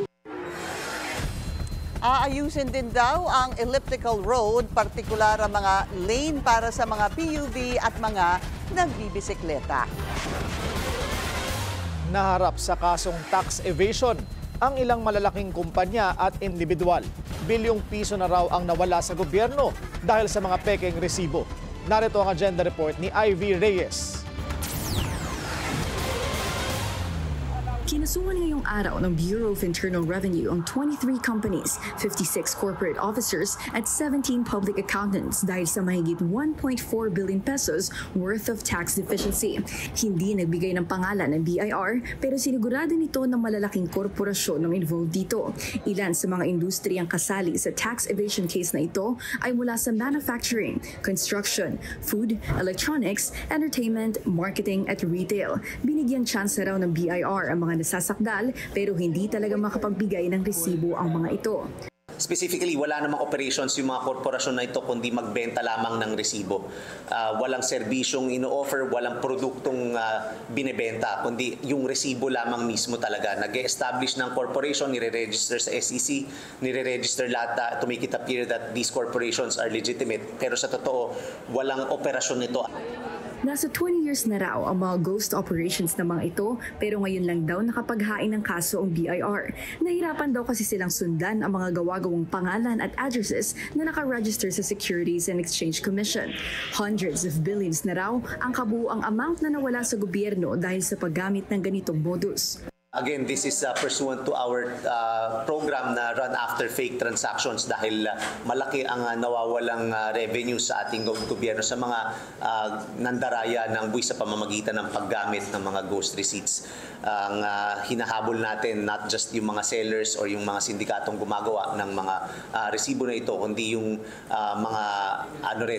Speaker 2: Aayusin din daw ang elliptical road, partikular ang mga lane para sa mga PUV at mga nagbibisikleta.
Speaker 3: Naharap sa kasong tax evasion ang ilang malalaking kumpanya at individual. Bilyong piso na raw ang nawala sa gobyerno dahil sa mga pekeng resibo. Narito ang agenda report ni Ivy Reyes.
Speaker 14: Kinasuhan ngayong araw ng Bureau of Internal Revenue ang 23 companies, 56 corporate officers at 17 public accountants dahil sa mahigit 1.4 billion pesos worth of tax deficiency. Hindi nagbigay ng pangalan ng BIR pero sinigurado nito na malalaking korporasyon ang involved dito. Ilan sa mga industriyang kasali sa tax evasion case na ito ay mula sa manufacturing, construction, food, electronics, entertainment, marketing at retail. Binigyang tsansa raw ng BIR ang mga nasasakdal pero hindi talaga makapagbigay ng resibo ang mga ito.
Speaker 7: Specifically, wala namang operations yung mga korporasyon na ito kundi magbenta lamang ng resibo. Walang serbisyong ino-offer, walang produktong binebenta, kundi yung resibo lamang mismo talaga. Nag-establish ng corporation, nire-register sa SEC, nire-register lahat to make it appear that these corporations are legitimate. Pero sa totoo, walang operasyon nito.
Speaker 14: Nasa 20 years na raw ang mga ghost operations na mga ito pero ngayon lang daw nakapaghain ng kaso ang BIR. Nahirapan daw kasi silang sundan ang mga gawa-gawang pangalan at addresses na nakaregister sa Securities and Exchange Commission. Hundreds of billions na raw ang kabuuang amount na nawala sa gobyerno dahil sa paggamit ng ganitong modus.
Speaker 7: Again, this is pursuant to our program na run after fake transactions dahil malaki ang nawawalang revenue sa ating gobyerno sa mga nandaraya ng buwis sa pamamagitan ng paggamit ng mga ghost receipts. Ang hinahabol natin not just yung mga sellers or yung mga sindikatong gumagawa ng mga resibo na ito kundi yung mga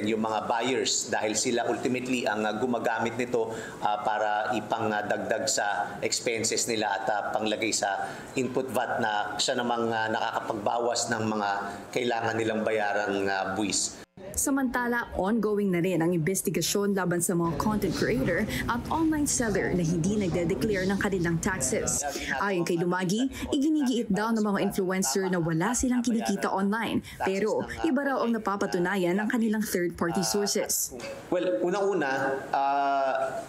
Speaker 7: yung mga buyers dahil sila ultimately ang gumagamit nito para ipangdagdag sa expenses nila at panglagay sa input VAT na siya namang nakakapagbawas ng mga kailangan nilang bayarang buwis.
Speaker 14: Samantala, ongoing na rin ang investigasyon laban sa mga content creator at online seller na hindi nagde-declare ng kanilang taxes. Ayon kay Lumagi, iginigiit daw ng mga influencer na wala silang kinikita online pero iba raw ang napapatunayan ng kanilang third-party sources.
Speaker 7: Well, unang-una,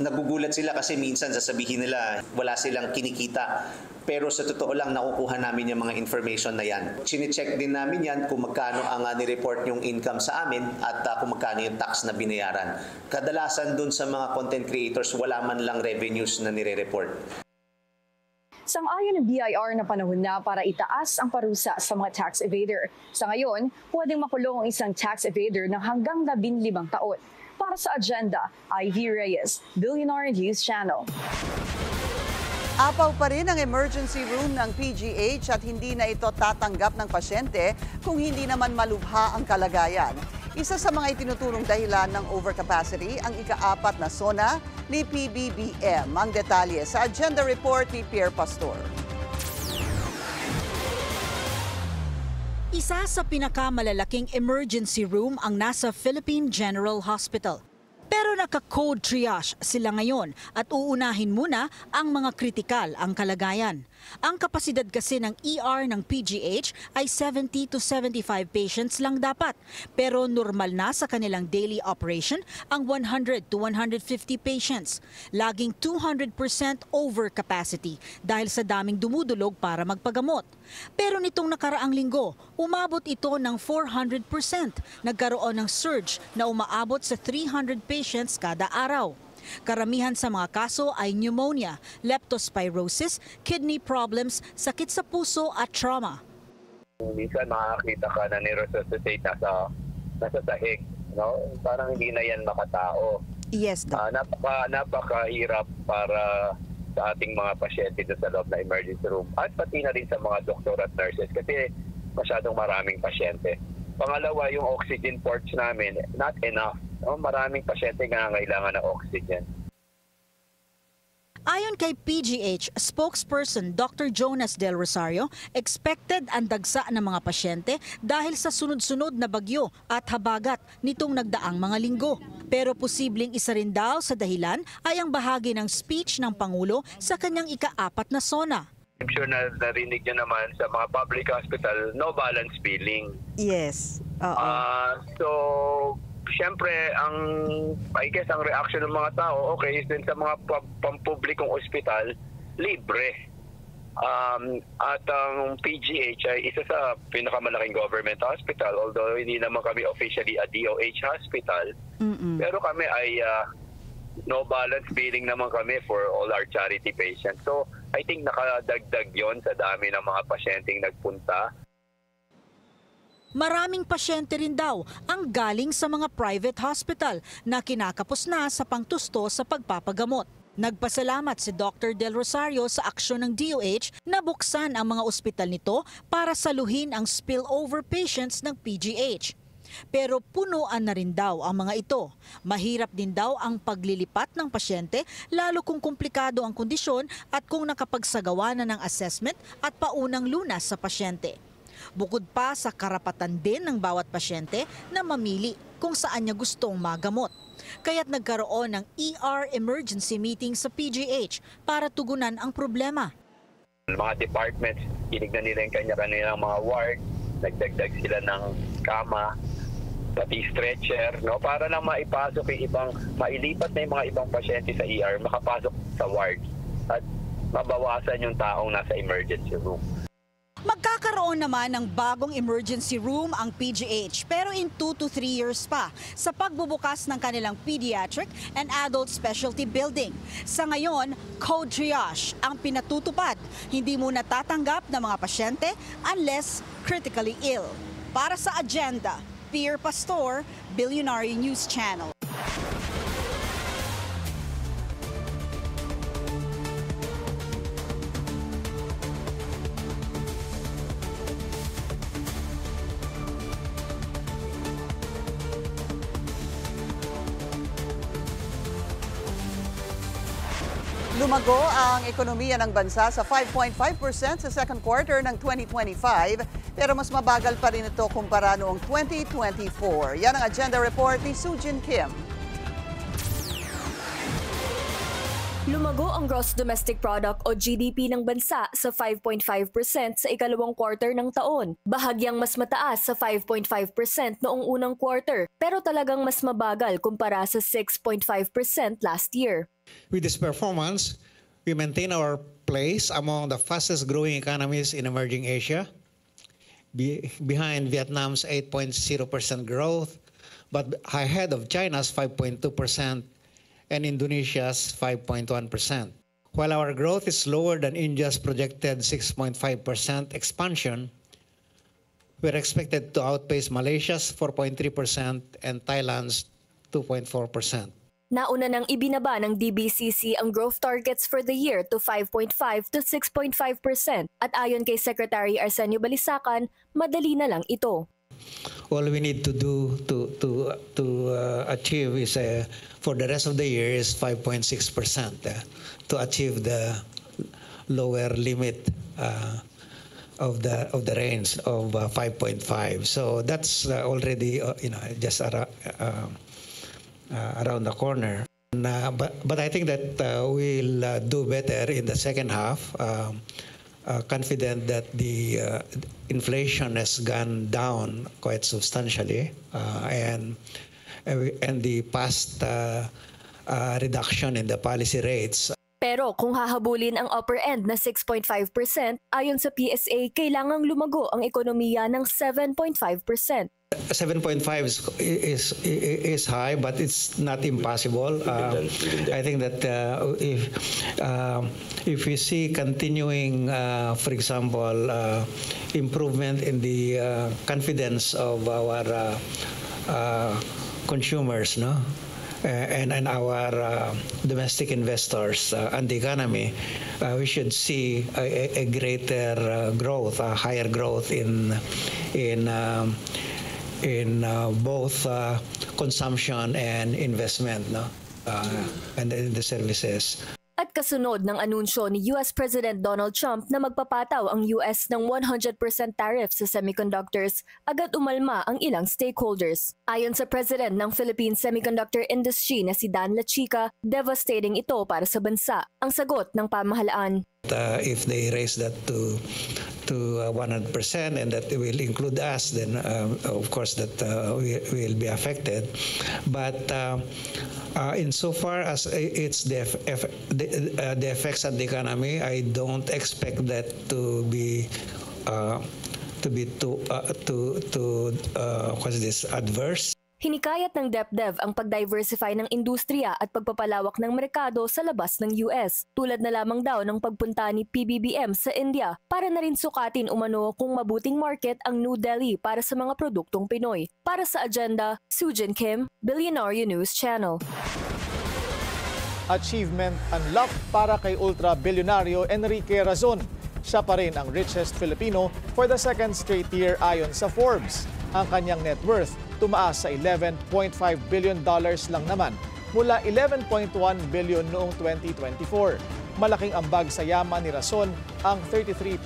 Speaker 7: nagugulat sila kasi minsan sasabihin nila wala silang kinikita. Pero sa totoo lang, nakukuha namin yung mga information na yan. Chine-check din namin yan kung magkano ang nireport yung income sa amin at kung magkano yung tax na binayaran. Kadalasan dun sa mga content creators, wala man lang revenues na nire-report.
Speaker 15: Sang-ayon ng BIR na panahon na para itaas ang parusa sa mga tax evader. Sa ngayon, pwedeng makulong ang isang tax evader ng hanggang 15 taon. Para sa agenda, Ivy Reyes, Billionaire News Channel.
Speaker 2: Apaw pa rin ang emergency room ng PGH at hindi na ito tatanggap ng pasyente kung hindi naman malubha ang kalagayan. Isa sa mga itinuturong dahilan ng overcapacity ang ika-4 na SONA ni PBBM. Ang detalye sa agenda report ni Pierre Pastor.
Speaker 10: Isa sa pinakamalalaking emergency room ang nasa Philippine General Hospital. Pero naka-code triage sila ngayon at uunahin muna ang mga kritikal ang kalagayan. Ang kapasidad kasi ng ER ng PGH ay 70 to 75 patients lang dapat. Pero normal na sa kanilang daily operation ang 100 to 150 patients. Laging 200% over capacity dahil sa daming dumudulog para magpagamot. Pero nitong nakaraang linggo, umabot ito ng 400%. Nagkaroon ng surge na umaabot sa 300 patients kada araw. Karamihan sa mga kaso ay pneumonia, leptospirosis, kidney problems, sakit sa puso at trauma.
Speaker 11: Minsan makakita ka na niresuscitate nasa sahig. No? Parang hindi na yan makatao.
Speaker 10: Yes, Doc.
Speaker 11: Napakahirap para sa ating mga pasyente sa loob na emergency room at pati na rin sa mga doktor at nurses kasi masyadong maraming pasyente. Pangalawa, yung oxygen ports namin, not enough. Maraming pasyente nga kailangan ng oxygen.
Speaker 10: Ayon kay PGH spokesperson Dr. Jonas Del Rosario, expected ang dagsa ng mga pasyente dahil sa sunod-sunod na bagyo at habagat nitong nagdaang mga linggo. Pero posibleng isa rin daw sa dahilan ay ang bahagi ng speech ng Pangulo sa kanyang ika-4 na SONA.
Speaker 11: I'm sure na narinig nyo naman sa mga public hospital, no balance billing.
Speaker 2: Yes.
Speaker 11: So, siyempre, I guess ang reaction ng mga tao, okay, din sa mga pampublikong ospital, libre. At ang PGH ay isa sa pinakamalaking government hospital, although hindi naman kami officially a DOH hospital. Pero kami ay no balance billing naman kami for all our charity patients. So, I think nakadagdag yon sa dami ng mga pasyenteng nagpunta.
Speaker 10: Maraming pasyente rin daw ang galing sa mga private hospital na kinakapos na sa pangtusto sa pagpapagamot. Nagpasalamat si Dr. Del Rosario sa aksyon ng DOH na buksan ang mga ospital nito para saluhin ang spillover patients ng PGH. Pero punuan na rin daw ang mga ito. Mahirap din daw ang paglilipat ng pasyente lalo kung komplikado ang kondisyon at kung nakapagsagawa na ng assessment at paunang lunas sa pasyente. Bukod pa sa karapatan din ng bawat pasyente na mamili kung saan niya gustong magamot. Kaya't nagkaroon ng ER emergency meeting sa PGH para tugunan ang problema.
Speaker 11: Mga departments, tinignan nila yung kanya-kanilang mga ward, nagdagdag sila ng kama, pati stretcher, no, para lang maipasok yung mailipat na yung mga ibang pasyente sa ER, makapasok sa ward at mabawasan yung taong nasa emergency room.
Speaker 10: Magkakaroon naman ng bagong emergency room ang PGH pero in 2 to 3 years pa sa pagbubukas ng kanilang pediatric and adult specialty building. Sa ngayon, code triage ang pinatutupad. Hindi muna tatanggap ng mga pasyente unless critically ill. Para sa Agenda, Pierre Pastor, Billionaire News Channel.
Speaker 2: Lumago ang ekonomiya ng bansa sa 5.5% sa second quarter ng 2025, pero mas mabagal pa rin ito kumpara noong 2024. Yan ang Agenda Report ni Sujin Kim.
Speaker 1: Lumago ang Gross Domestic Product o GDP ng bansa sa 5.5% sa ikalawang quarter ng taon. Bahagyang mas mataas sa 5.5% noong unang quarter, pero talagang mas mabagal kumpara sa 6.5% last year.
Speaker 12: With this performance, we maintain our place among the fastest growing economies in emerging Asia, behind Vietnam's 8.0% growth, but ahead of China's 5.2% and Indonesia's 5.1%. While our growth is lower than India's projected 6.5% expansion, we're expected to outpace Malaysia's 4.3% and Thailand's 2.4%.
Speaker 1: Nauna nang ibinaba ng DBCC ang growth targets for the year to 5.5 to 6.5% at ayon kay Secretary Arsenio Balisacan, madali na lang ito.
Speaker 12: All we need to do to achieve is for the rest of the year is 5.6% to achieve the lower limit of the range of 5.5. So that's already just around the corner. But I think that we'll do better in the second half. Confident that the inflation has gone down quite substantially, and the past reduction in the policy rates.
Speaker 1: Pero kung hahabulin ang upper end na 6.5%, ayon sa PSA, kailangang lumago ang ekonomiya ng 7.5%.
Speaker 12: 7.5 is high, but it's not impossible. I think that if we see continuing, for example, improvement in the confidence of our consumers, no, and our domestic investors and the economy, we should see a greater growth, a higher growth in both consumption and investment, no, and in the services.
Speaker 1: At kasunod ng anunsyo ni US President Donald Trump na magpapataw ang US ng 100% tariff sa semiconductors, agad umalma ang ilang stakeholders. Ayon sa President ng Philippine Semiconductor Industry na si Dan Lachica, devastating ito para sa bansa. Ang sagot ng pamahalaan.
Speaker 12: If they raise that to 100% and that will include us, then of course that we will be affected. But insofar as it's the effects on the economy, I don't expect that to be adverse.
Speaker 1: Hinikayat ng DepDev ang pag-diversify ng industriya at pagpapalawak ng merkado sa labas ng US, tulad na lamang daw ng pagpunta ni PBBM sa India para na rin sukatin umano kung mabuting market ang New Delhi para sa mga produktong Pinoy. Para sa agenda, Sujin Kim, Billionaire News Channel.
Speaker 3: Achievement unlocked para kay ultra-bilyonaryo Enrique Razon. Siya pa rin ang richest Filipino for the second straight year ayon sa Forbes. Ang kanyang net worth tumaas sa $11.5 billion lang naman mula 11.1 billion noong 2024. Malaking ambag sa yaman ni Razon ang 33%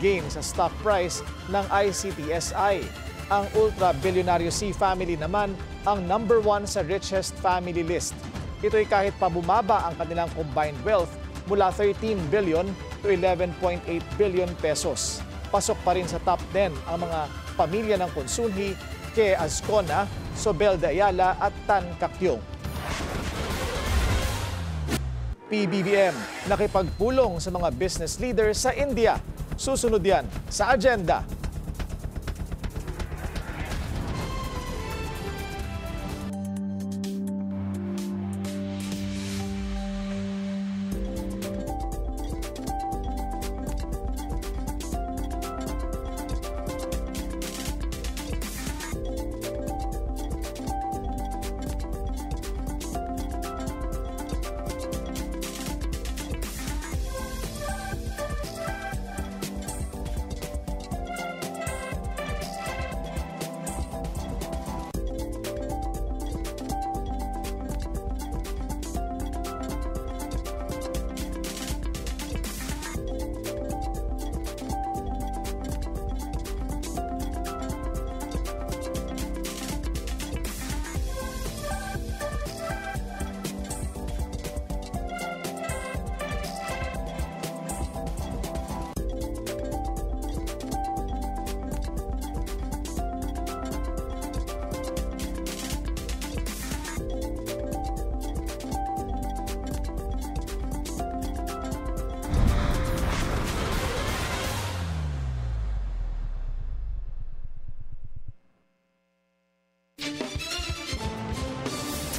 Speaker 3: gain sa stock price ng ICTSI. Ang ultra-bilyonaryo C family naman ang number 1 sa richest family list. Ito'y kahit pa bumaba ang kanilang combined wealth mula 13 billion to 11.8 billion pesos. Pasok pa rin sa top 10 ang mga pamilya ng Consunji, Ke Azcona, Sobel de Ayala at Tan Caktiong. PBBM nakipagpulong sa mga business leaders sa India. Susunod yan sa agenda.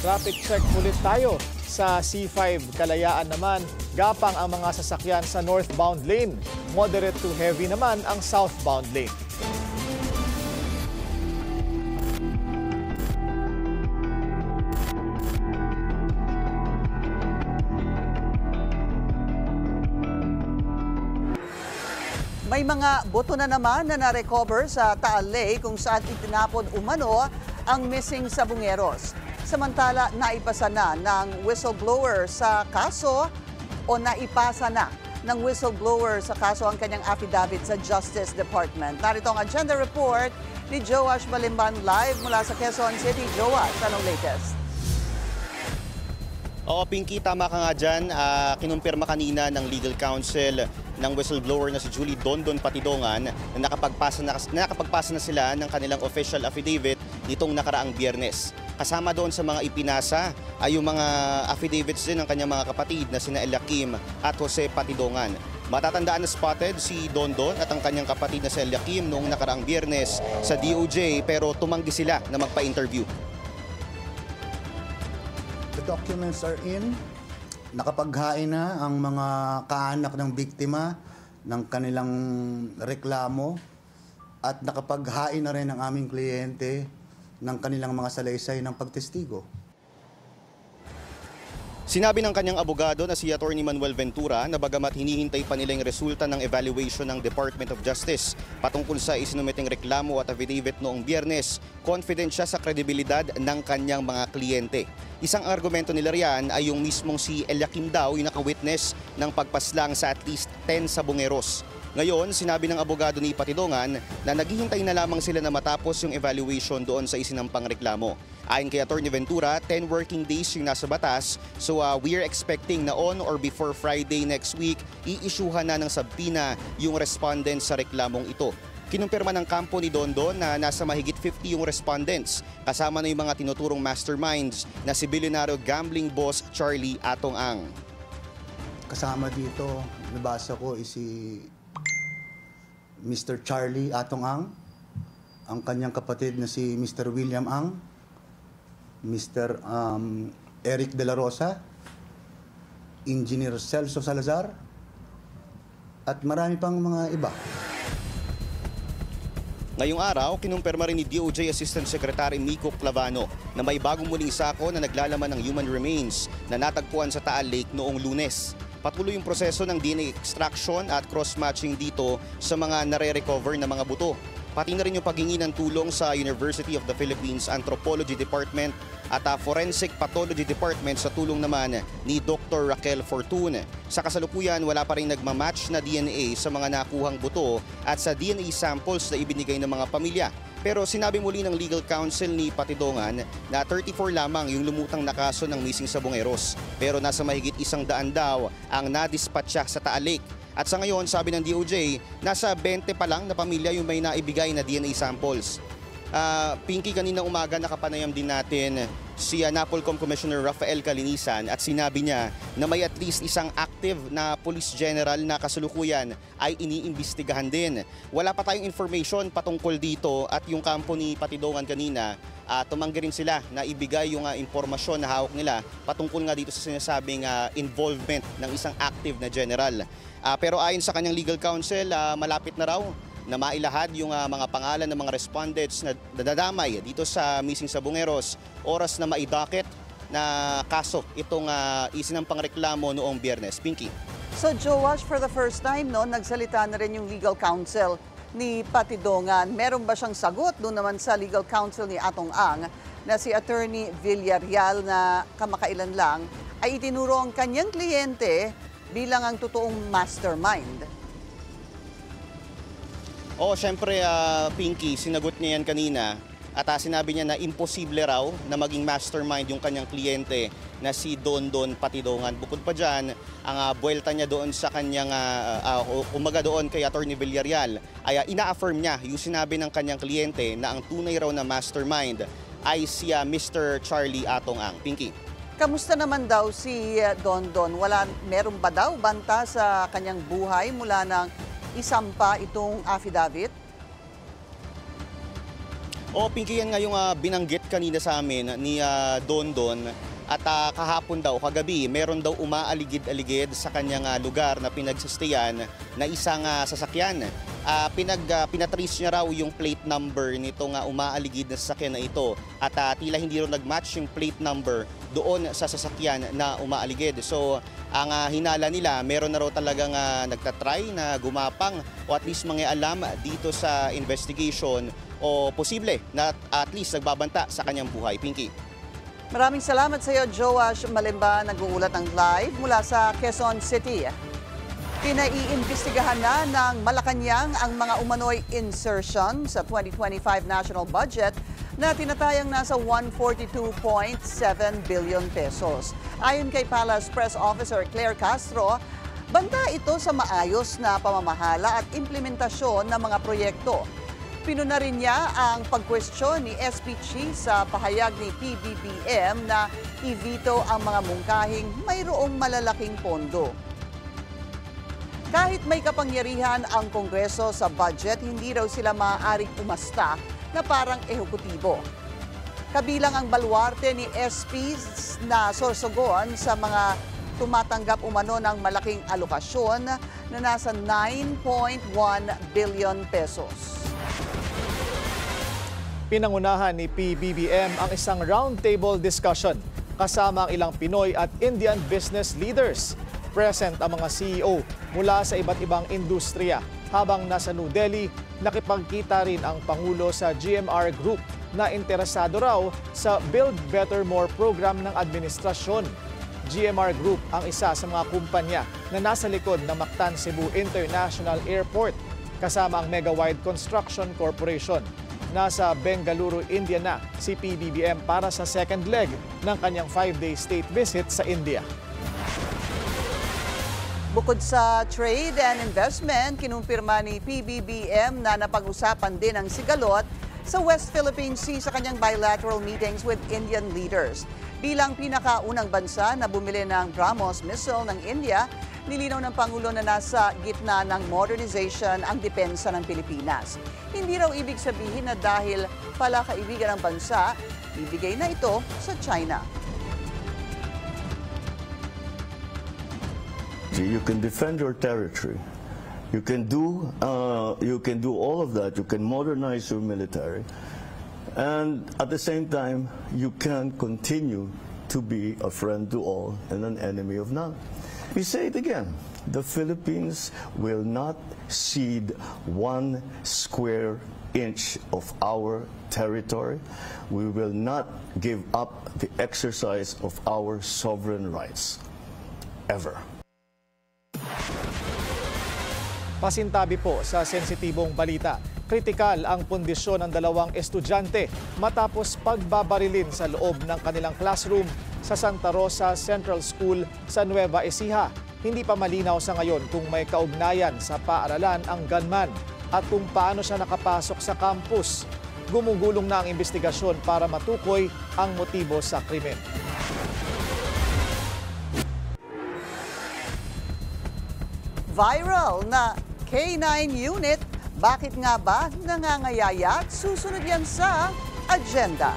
Speaker 3: Traffic check ulit tayo. Sa C5 Kalayaan naman, gapang ang mga sasakyan sa northbound lane. Moderate to heavy naman ang southbound lane.
Speaker 2: May mga boto na naman na na-recover sa Taal Lake kung saan itinapon umano ang missing sabungeros. Samantala, naipasa na ng whistleblower sa kaso o naipasa na ng whistleblower sa kaso ang kanyang affidavit sa Justice Department. Narito ang agenda report ni Joash Balimban live mula sa Quezon City. Joash, anong latest?
Speaker 13: Oo, Pinky, tama ka nga dyan. Kinumpirma kanina ng legal counsel ng whistleblower na si Julie Dondon Patidongan na nakapagpasa na sila ng kanilang official affidavit nitong nakaraang Biyernes. Kasama doon sa mga ipinasa ay yung mga affidavits din ng kanyang mga kapatid na sina Eliakim at Jose Patidongan. Matatandaan na spotted si Dondon at ang kanyang kapatid na si Eliakim noong nakaraang Biyernes sa DOJ pero tumanggi sila na magpa-interview.
Speaker 16: The documents are in. Nakapaghain na ang mga kaanak ng biktima ng kanilang reklamo at nakapaghain na rin ang aming kliyente ng kanilang mga salaysay ng pagtestigo.
Speaker 13: Sinabi ng kanyang abogado na si Atty. Manuel Ventura na bagamat hinihintay pa nila yung resulta ng evaluation ng Department of Justice patungkol sa isinumiting reklamo at affidavit noong Biyernes, confident siya sa kredibilidad ng kanyang mga kliyente. Isang argumento nila riyan ay yung mismong si Eliakim daw yung naka-witness ng pagpaslang sa at least 10 sabongeros. Ngayon, sinabi ng abogado ni Patidongan na naghihintay na lamang sila na matapos yung evaluation doon sa isinampang reklamo. Ayon kay Atty. Ventura, 10 working days yung nasa batas, so we're expecting na on or before Friday next week, i-issuehan na ng subpoena yung respondents sa reklamong ito. Kinumpirma ng kampo ni Dondon na nasa mahigit 50 yung respondents, kasama na yung mga tinuturong masterminds na si bilyonaryo gambling boss Charlie Atong Ang.
Speaker 16: Kasama dito, nabasa ko si Mr. Charlie Atong Ang, ang kanyang kapatid na si Mr. William Ang, Mr. Eric De La Rosa, Engineer Celso Salazar, at marami pang mga iba.
Speaker 13: Ngayong araw, kinumpirma rin ni DOJ Assistant Secretary Mico Clavano na may bagong muling sako na naglalaman ng human remains na natagpuan sa Taal Lake noong Lunes. Patuloy yung proseso ng DNA extraction at cross-matching dito sa mga nare-recover na mga buto. Pati na rin yung paghingi ng tulong sa University of the Philippines Anthropology Department at Forensic Pathology Department sa tulong naman ni Dr. Raquel Fortun. Sa kasalukuyan, wala pa rin nagmamatch na DNA sa mga nakuhang buto at sa DNA samples na ibinigay ng mga pamilya. Pero sinabi muli ng legal counsel ni Patidongan na 34 lamang yung lumutang na kaso ng missing sabongeros. Pero nasa mahigit 100 daw ang nadispatcha sa Taal Lake. At sa ngayon, sabi ng DOJ, nasa 20 pa lang na pamilya yung may naibigay na DNA samples. Pinky, kanina umaga nakapanayam din natin si NAPOLCOM Commissioner Rafael Calinisan at sinabi niya na may at least isang active na police general na kasalukuyan ay iniimbestigahan din. Wala pa tayong information patungkol dito at yung kampo ni Patidongan kanina, tumanggi rin sila na ibigay yung impormasyon na hawak nila patungkol nga dito sa sinasabing involvement ng isang active na general. Pero ayon sa kanyang legal counsel, malapit na raw na mailahad yung mga pangalan ng mga respondents na dadamay dito sa missing sabongeros, oras na maidocket na kaso itong isinampang reklamo noong Biyernes. Pinky.
Speaker 2: So Joash, for the first time, nagsalita na rin yung legal counsel ni Patidongan. Meron ba siyang sagot doon naman sa legal counsel ni Atong Ang na si Attorney Villarreal na kamakailan lang ay itinuro ang kanyang kliyente bilang ang totoong mastermind?
Speaker 13: Siyempre, Pinky, sinagot niya yan kanina at sinabi niya na imposible raw na maging mastermind yung kanyang kliyente na si Dondon Patidongan. Bukod pa dyan, ang buwelta niya doon sa kanyang, umaga doon kay Atty. Villarreal, ay ina-affirm niya yung sinabi ng kanyang kliyente na ang tunay raw na mastermind ay si Mr. Charlie Atong Ang. Pinky.
Speaker 2: Kamusta naman daw si Dondon? Meron ba daw banta sa kanyang buhay mula nang isampa itong affidavit?
Speaker 13: Pinky, yan nga yung binanggit kanina sa amin ni Dondon at kahapon daw, kagabi, meron daw umaaligid-aligid sa kanyang lugar na pinagsistayan na isang sasakyan. Pinatrace niya raw yung plate number nitong umaaligid na sasakyan na ito at tila hindi raw nag-match yung plate number doon sa sasakyan na umaaligid. So ang hinala nila, meron na raw talagang nagtatry na gumapang o at least mangialam dito sa investigation o posible na at least nagbabanta sa kanyang buhay. Pinky.
Speaker 2: Maraming salamat sa iyo, Joash Malimba, nag-uulat ng live mula sa Quezon City. Pinaiimbestigahan na ng Malacanang ang mga umano'y insertion sa 2025 national budget na tinatayang nasa 142.7 billion pesos. Ayon kay Palace Press Officer Claire Castro, banta ito sa maayos na pamamahala at implementasyon ng mga proyekto. Pinuna rin niya ang pagkwestiyon ni SP Chi sa pahayag ni PBBM na i-veto ang mga mungkahing mayroong malalaking pondo. Kahit may kapangyarihan ang Kongreso sa budget, hindi raw sila maaaring umasta na parang ehekutibo. Kabilang ang baluarte ni SP na Sorsogon sa mga tumatanggap umano ng malaking alokasyon na nasa 9.1 billion pesos.
Speaker 3: Pinangunahan ni PBBM ang isang roundtable discussion kasama ang ilang Pinoy at Indian business leaders. Present ang mga CEO mula sa iba't ibang industriya. Habang nasa New Delhi, nakipagkita rin ang Pangulo sa GMR Group na interesado raw sa Build Better More program ng administrasyon. GMR Group ang isa sa mga kumpanya na nasa likod ng Mactan Cebu International Airport kasama ang Mega Wide Construction Corporation. Nasa Bengaluru, India na si PBBM para sa second leg ng kanyang 5-day state visit sa India.
Speaker 2: Bukod sa trade and investment, kinumpirma ni PBBM na napag-usapan din ang sigalot sa West Philippine Sea sa kanyang bilateral meetings with Indian leaders. Bilang pinakaunang bansa na bumili ng BrahMos missile ng India, nilinaw ng Pangulo na nasa gitna ng modernization ang depensa ng Pilipinas. Hindi raw ibig sabihin na dahil pala kaibigan ng bansa, ibigay na ito sa China.
Speaker 17: You can defend your territory. You can do all of that. You can modernize your military, and at the same time, you can continue to be a friend to all and an enemy of none. We say it again: the Philippines will not cede 1 square inch of our territory. We will not give up the exercise of our sovereign rights, ever.
Speaker 3: Pasintabi po sa sensitibong balita. Kritikal ang pundisyon ng dalawang estudyante matapos pagbabarilin sa loob ng kanilang classroom sa Santa Rosa Central School sa Nueva Ecija. Hindi pa malinaw sa ngayon kung may kaugnayan sa paaralan ang gunman at kung paano siya nakapasok sa campus. Gumugulong na ang investigasyon para matukoy ang motibo sa krimen.
Speaker 2: Viral na K9 unit, bakit nga ba nangangayaya? Susunod yan sa agenda.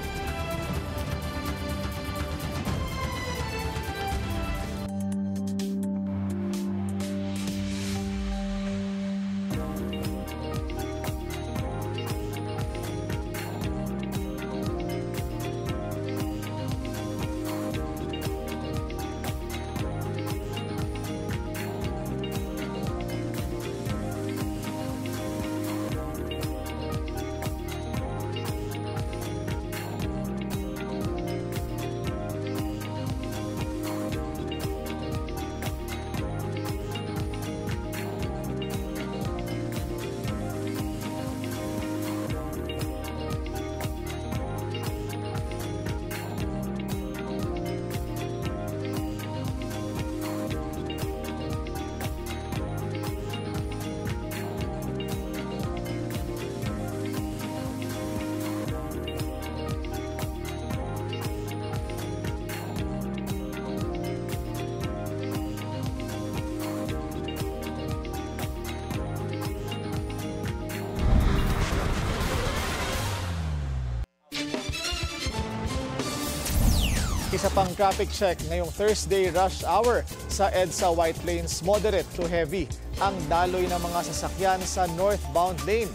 Speaker 3: Isa pang traffic check ngayong Thursday rush hour sa EDSA White Plains, moderate to heavy ang daloy ng mga sasakyan sa northbound lane.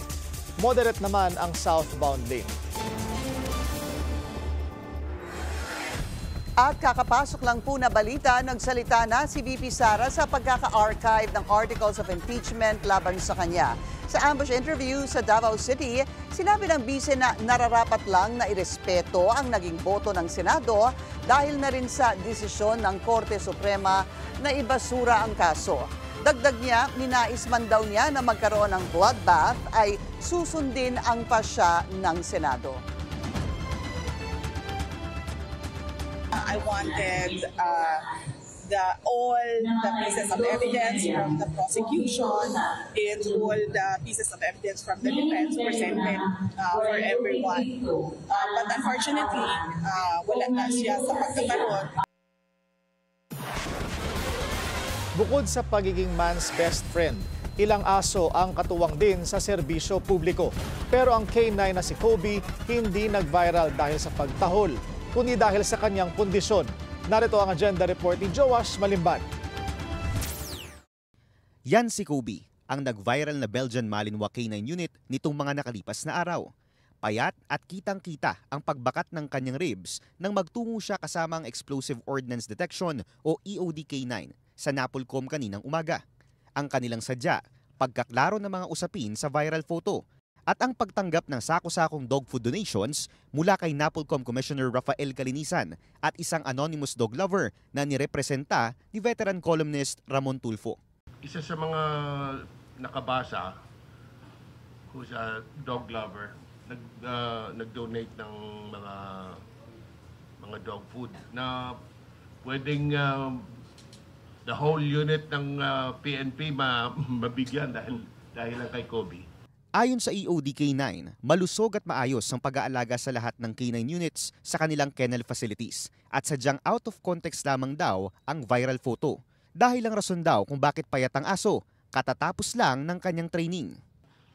Speaker 3: Moderate naman ang southbound lane.
Speaker 2: At kakapasok lang po na balita, nagsalita na si VP Sara sa pagkaka-archive ng articles of impeachment laban sa kanya. Sa ambush interview sa Davao City, sinabi ng bise na nararapat lang na irespeto ang naging boto ng Senado dahil na rin sa desisyon ng Korte Suprema na ibasura ang kaso. Dagdag niya, ninais man daw niya na magkaroon ng bloodbath ay susundin ang pasya ng Senado.
Speaker 18: I wanted all the pieces of evidence from the prosecution and all the pieces of evidence from the defense presented for everyone. But unfortunately, wala na siya sa pagkakaroon.
Speaker 3: Bukod sa pagiging man's best friend, ilang aso ang katuwang din sa serbisyo publiko. Pero ang K9 na si Kobe hindi nag-viral dahil sa pagtahol, kundi dahil sa kanyang kondisyon. Narito ang agenda report ni Joash Malimban.
Speaker 19: Yan si Kobe, ang nag-viral na Belgian Malinois K9 unit nitong mga nakalipas na araw.
Speaker 6: Payat at kitang-kita ang pagbakat ng kanyang ribs nang magtungo siya kasama ang Explosive Ordnance Detection o EOD-K9 sa NAPOLCOM kaninang umaga. Ang kanilang sadya, pagkaklaro ng mga usapin sa viral photo at ang pagtanggap ng sako-sakong dog food donations mula kay NAPOLCOM Commissioner Rafael Calinisan at isang anonymous dog lover na nirepresenta ni veteran columnist Ramon Tulfo.
Speaker 19: Isa sa mga nakabasa who's a dog lover, nag-donate ng mga dog food na pwedeng the whole unit ng PNP mabigyan dahil lang kay Kobe.
Speaker 6: Ayon sa EOD-K9, malusog at maayos ang pag-aalaga sa lahat ng K9 units sa kanilang kennel facilities at sadyang out of context lamang daw ang viral photo. Dahil lang rason daw kung bakit payat ang aso, katatapos lang ng kanyang training.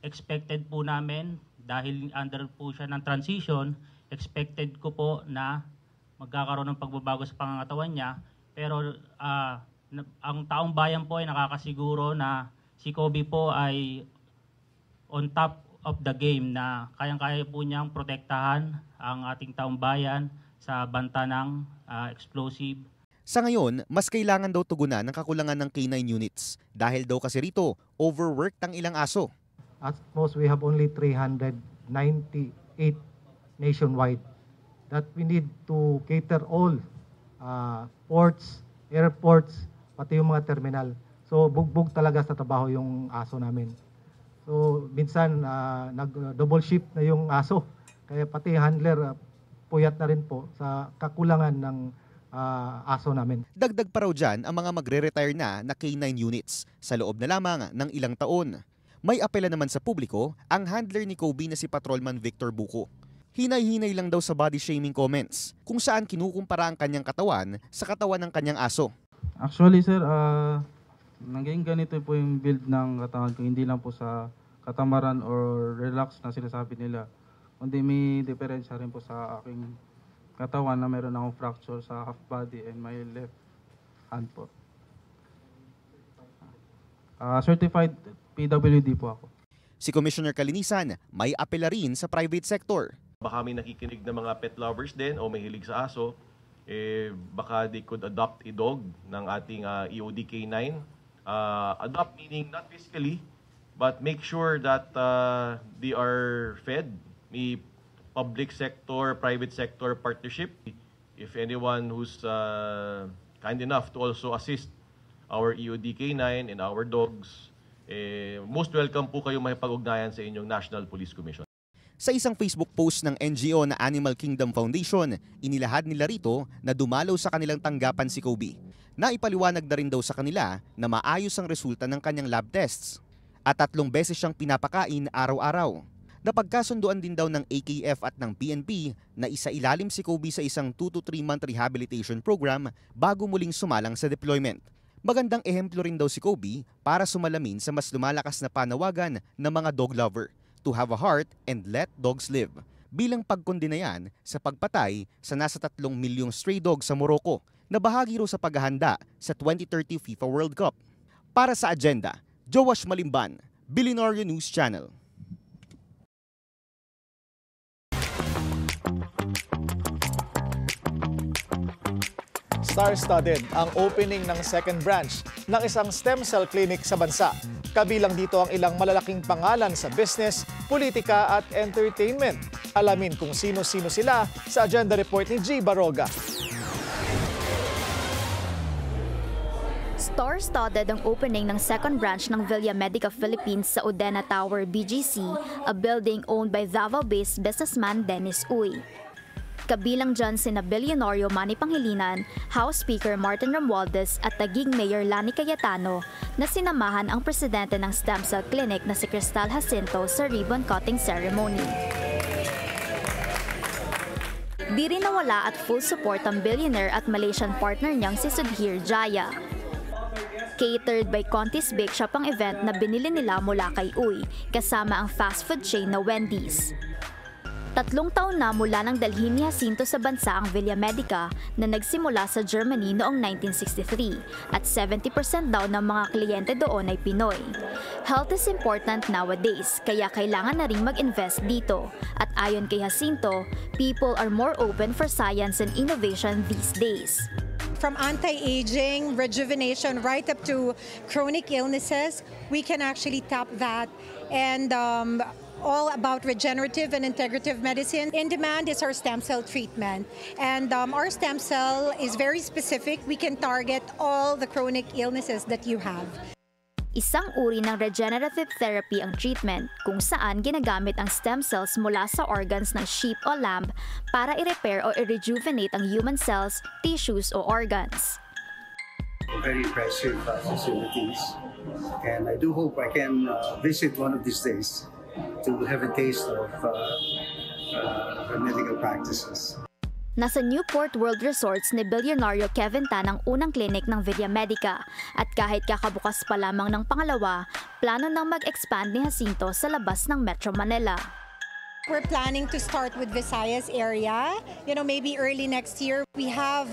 Speaker 20: Expected po namin, dahil under po siya ng transition, expected ko po na magkakaroon ng pagbabago sa pangangatawan niya. Pero ang taong bayan po ay nakakasiguro na si Kobe po ay on top of the game na kayang-kaya po niyang protektahan ang ating taong bayan sa banta ng explosive.
Speaker 6: Sa ngayon, mas kailangan daw tugunan ng kakulangan ng K9 units dahil daw kasi rito, overworked ang ilang aso.
Speaker 21: At most, we have only 398 nationwide that we need to cater all ports, airports, pati yung mga terminal. So bugbog talaga sa trabaho yung aso namin. So minsan nag-double shift na yung aso. Kaya pati handler puyat na rin po sa kakulangan ng aso namin.
Speaker 6: Dagdag pa raw dyan ang mga magre-retire na K9 units sa loob na lamang ng ilang taon. May apela naman sa publiko ang handler ni Kobe na si Patrolman Victor Buko. Hinay-hinay lang daw sa body shaming comments kung saan kinukumpara ang kanyang katawan sa katawan ng kanyang aso.
Speaker 22: Actually sir, naging ganito po yung build ng katawan ko, hindi lang po sa katamaran or relax na sinasabi nila. Kundi may diferensya rin po sa aking katawan na meron akong fracture sa half body and my left hand po. Certified PWD po ako.
Speaker 6: Si Commissioner Calinisan may apela rin sa private sector.
Speaker 19: Baka may nakikinig na mga pet lovers din o mahilig sa aso, baka they could adopt a dog ng ating EOD-K9. Adopt meaning not physically, but make sure that they are fed. May public sector, private sector partnership. If anyone who's kind enough to also assist our EOD-K9 and our dogs, most welcome po kayo makipag-ugnayan sa inyong National Police Commission.
Speaker 6: Sa isang Facebook post ng NGO na Animal Kingdom Foundation, inilahad nila rito na dumalaw sa kanilang tanggapan si Kobe. Naipaliwanag na rin daw sa kanila na maayos ang resulta ng kanyang lab tests at 3 beses siyang pinapakain araw-araw. Napagkasunduan din daw ng AKF at ng PNP na isailalim si Kobe sa isang 2 to 3 month rehabilitation program bago muling sumalang sa deployment. Magandang ehemplo rin daw si Kobe para sumalamin sa mas lumalakas na panawagan ng mga dog lover to have a heart and let dogs live. Bilang pagkondena yan sa pagpatay sa nasa 3 milyong stray dogs sa Morocco na bahagi raw sa paghahanda sa 2030 FIFA World Cup. Para sa agenda, Joash Malimban, Billionaire News Channel.
Speaker 3: Star-studded ang opening ng second branch ng isang stem cell clinic sa bansa. Kabilang dito ang ilang malalaking pangalan sa business, politika at entertainment. Alamin kung sino-sino sila sa agenda report ni G. Baroga.
Speaker 26: Star-studded ang opening ng second branch ng Villa Medica Philippines sa Udena Tower, BGC, a building owned by Davao-based businessman Dennis Uy. Kabilang dyan sina Bilyonaryo Manny Pangilinan, House Speaker Martin Romualdez at Taguig Mayor Lani Cayetano na sinamahan ang presidente ng stem cell clinic na si Cristal Jacinto sa ribbon cutting ceremony. Di rin nawala at full support ang billionaire at Malaysian partner niyang si Sudhir Jaya. Catered by Conti's Bake Shop ang event na binili nila mula kay Uy, kasama ang fast food chain na Wendy's. 3 taon na mula nang dalhin ni Jacinto sa bansa ang Villa Medica na nagsimula sa Germany noong 1963 at 70% daw ng mga kliyente doon ay Pinoy. Health is important nowadays kaya kailangan na ring mag-invest dito at ayon kay Jacinto, people are more open for science and innovation these days.
Speaker 5: From anti-aging, rejuvenation, right up to chronic illnesses, we can actually tap that and all about regenerative and integrative medicine. In demand is our stem cell treatment. And our stem cell is very specific. We can target all the chronic illnesses that you have.
Speaker 26: Isang uri ng regenerative therapy ang treatment kung saan ginagamit ang stem cells mula sa organs ng sheep o lamb para i-repair o i-rejuvenate ang human cells, tissues o organs.
Speaker 8: Very impressive facilities. And I do hope I can visit one of these days to have a taste of medical practices.
Speaker 26: Nasa Newport World Resorts ni bilyonaryo Kevin Tan ang unang klinik ng Villa Medica at kahit kakabukas pa lamang ng pangalawa, plano nang mag-expand ni Jacinto sa labas ng Metro Manila.
Speaker 5: We're planning to start with Visayas area, maybe early next year. We have,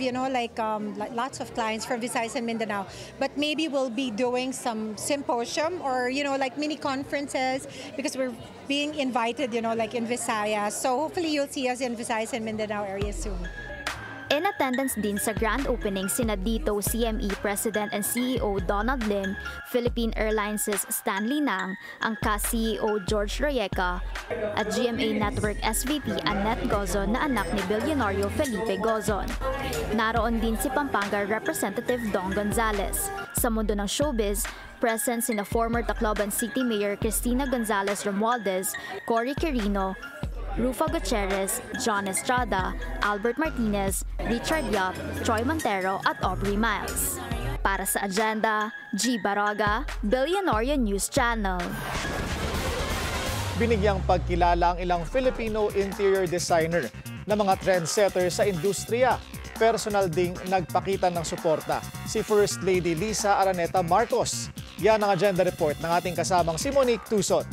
Speaker 5: lots of clients from Visayas and Mindanao, but maybe we'll be doing some symposium or, mini conferences because we're being invited, in Visayas. So hopefully you'll see us in Visayas and Mindanao area soon.
Speaker 26: In attendance din sa grand opening sina Dito CME President and CEO Donald Lim, Philippine Airlines' Stanley Nang, ang ka-CEO George Royeca, at GMA Network SVP Annette Gozon na anak ni bilyonaryo Felipe Gozon. Naroon din si Pampanga Representative Dong Gonzales. Sa mundo ng showbiz, present sina former Tacloban City Mayor Cristina Gonzales Romualdez, Cory Quirino, Rufa Gutierrez, John Estrada, Albert Martinez, Richard Yap, Troy Montero at Aubrey Miles. Para sa Agenda, G. Baraga, Billionaire News Channel.
Speaker 3: Binigyang pagkilala ang ilang Filipino interior designer na mga trendsetter sa industriya. Personal ding nagpakita ng suporta si First Lady Liza Araneta Marcos. Yan ang Agenda Report ng ating kasamang si Monique Tuson.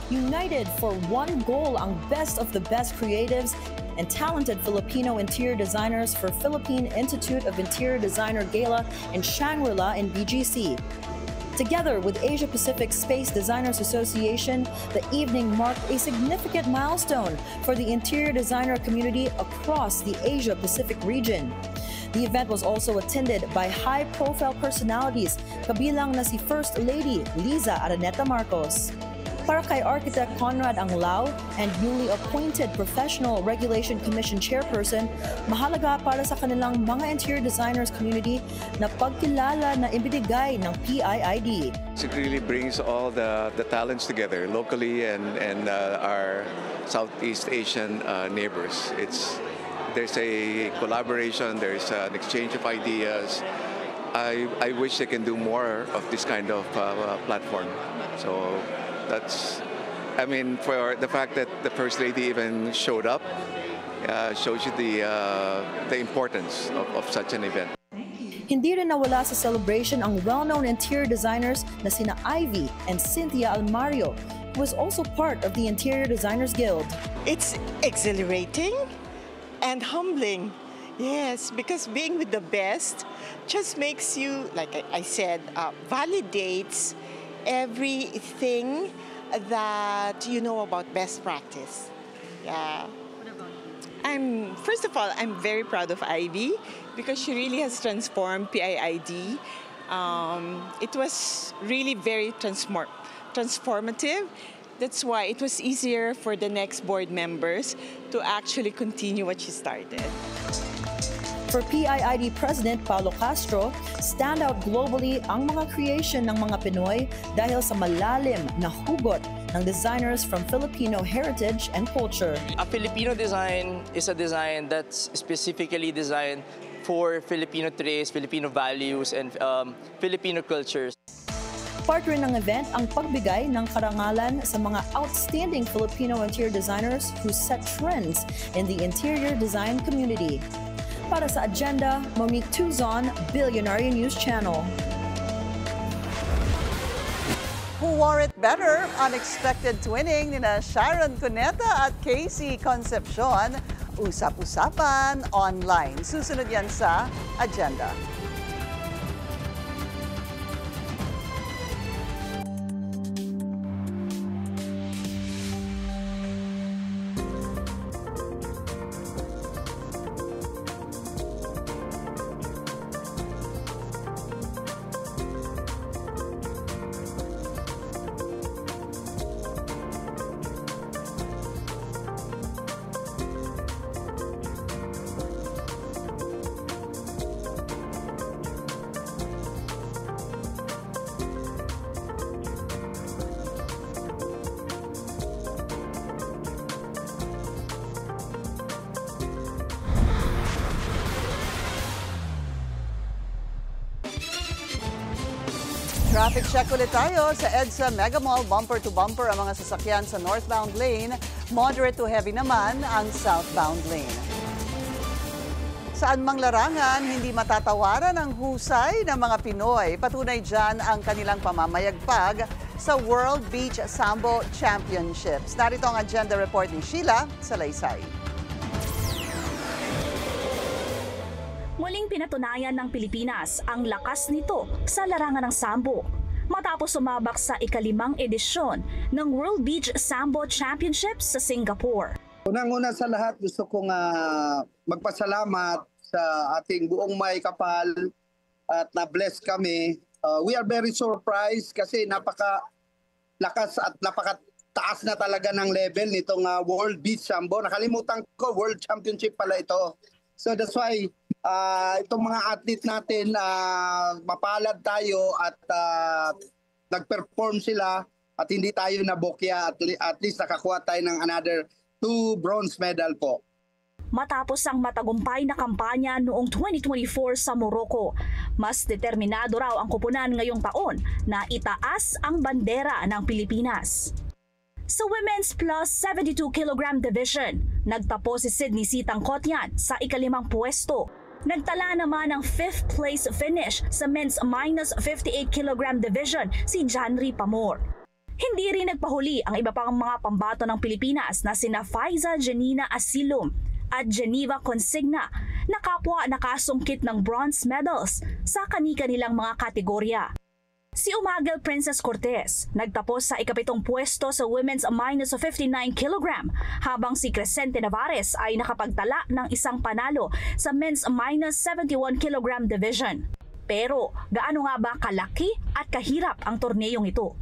Speaker 9: United for one goal ang best of the best creatives and talented Filipino interior designers for Philippine Institute of Interior Designer Gala in Shangri-La in BGC. Together with Asia Pacific Space Designers Association, the evening marked a significant milestone for the interior designer community across the Asia Pacific region. The event was also attended by high-profile personalities, kabilang na si First Lady Liza Araneta Marcos. Para kay Architect Conrad Anglao and newly appointed Professional Regulation Commission Chairperson, mahalaga para sa kanilang mga interior designers community na pagkilala na ibinigay ng PIID.
Speaker 23: It really brings all the talents together locally and our Southeast Asian neighbors. There's a collaboration, there's an exchange of ideas. I wish they can do more of this kind of platform. So for the fact that the First Lady even showed up, shows you the importance of such an event.
Speaker 9: Hindi rin nawala sa celebration ang well-known interior designers na sina Ivy and Cynthia Almario, who was also part of the Interior Designers Guild.
Speaker 24: It's exhilarating and humbling. Yes, because being with the best just makes you, like I said, validates everything that you know about best practice. Yeah. First of all, I'm very proud of Ivy because she really has transformed PIID. It was really very transformative. That's why it was easier for the next board members to actually continue what she started.
Speaker 9: For PIID President Paulo Castro, stand out globally ang mga creation ng mga Pinoy dahil sa malalim na hugot ng designers from Filipino heritage and culture.
Speaker 25: A Filipino design is a design that's specifically designed for Filipino traits, Filipino values, and Filipino cultures.
Speaker 9: Part rin ng event ang pagbigay ng karangalan sa mga outstanding Filipino interior designers who set trends in the interior design community. Para sa Agenda, Monique Tuzon, Billionaire News Channel.
Speaker 2: wore it better? Unexpected twinning ni Sharon Cuneta at Casey Concepcion. Usap-usapan online. Susunod yan sa agenda. Traffic check ulit tayo sa EDSA Mega Mall. Bumper to bumper ang mga sasakyan sa northbound lane. Moderate to heavy naman ang southbound lane. Saan mang larangan, hindi matatawaran ang husay ng mga Pinoy. Patunay dyan ang kanilang pamamayagpag sa World Beach Sambo Championships. Narito ang agenda report ni Sheila Salaysay.
Speaker 4: Muling pinatunayan ng Pilipinas ang lakas nito sa larangan ng sambo matapos sumabak sa ika-5 edisyon ng World Beach Sambo Championships sa Singapore.
Speaker 7: Unang-una sa lahat, gusto kong magpasalamat sa ating buong may kapal at na-bless kami. We are very surprised kasi napaka-lakas at napaka-taas na talaga ng level nitong World Beach Sambo. Nakalimutan ko, World Championship pala ito. So that's why itong mga athlete natin, mapalad tayo at nag-perform sila at hindi tayo nabokya. At least nakakuha tayo ng another 2 bronze medal po.
Speaker 4: Matapos ang matagumpay na kampanya noong 2024 sa Morocco, mas determinado raw ang koponan ngayong taon na itaas ang bandera ng Pilipinas. Sa Women's Plus 72 kg division, nagtapos si Sydney Sitang Kotyan sa ika-5 pwesto. Nagtala naman ng 5th place finish sa Men's minus 58 kg division si Janry Pamor. Hindi rin nagpahuli ang iba pang mga pambato ng Pilipinas na sina Faiza Janina Asilum at Geneva Consigna na kapwa nakasungkit ng bronze medals sa kani-kanilang mga kategorya. Si Umagel Princess Cortez nagtapos sa ika-7 pwesto sa Women's minus 59 kg habang si Crescente Navarez ay nakapagtala ng isang panalo sa Men's minus 71 kg division. Pero gaano nga ba kalaki at kahirap ang torneyong ito?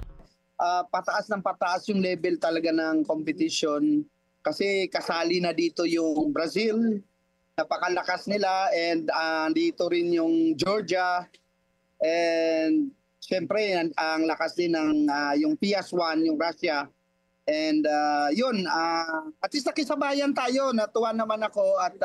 Speaker 7: Pataas ng pataas yung level talaga ng competition kasi kasali na dito yung Brazil, napakalakas nila, and dito rin yung Georgia, and siyempre, ang lakas din ng yung PS1, yung Russia. And yun, at least nakisabayan tayo. Natuwa naman ako at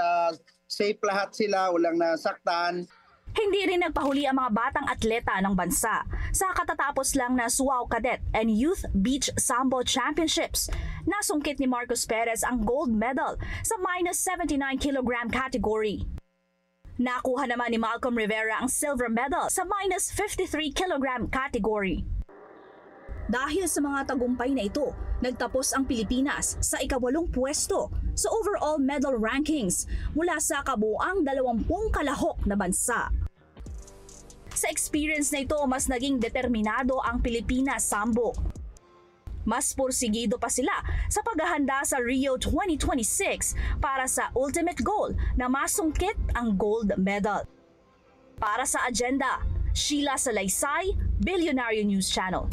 Speaker 7: safe lahat sila, walang nasaktan.
Speaker 4: Hindi rin nagpahuli ang mga batang atleta ng bansa sa katatapos lang na SWAO Cadet and Youth Beach Sambo Championships. Nasungkit ni Marcos Perez ang gold medal sa minus 79 kg category. Nakuha naman ni Malcolm Rivera ang silver medal sa minus 53 kg category. Dahil sa mga tagumpay na ito, nagtapos ang Pilipinas sa ika-8 pwesto sa overall medal rankings mula sa kabuuang 20 kalahok na bansa. Sa experience na ito, mas naging determinado ang Pilipinas Sambo. Mas porsigido pa sila sa paghahanda sa Rio 2026 para sa ultimate goal na masungkit ang gold medal. Para sa agenda, Sheila Salaysay, Billionaire News Channel.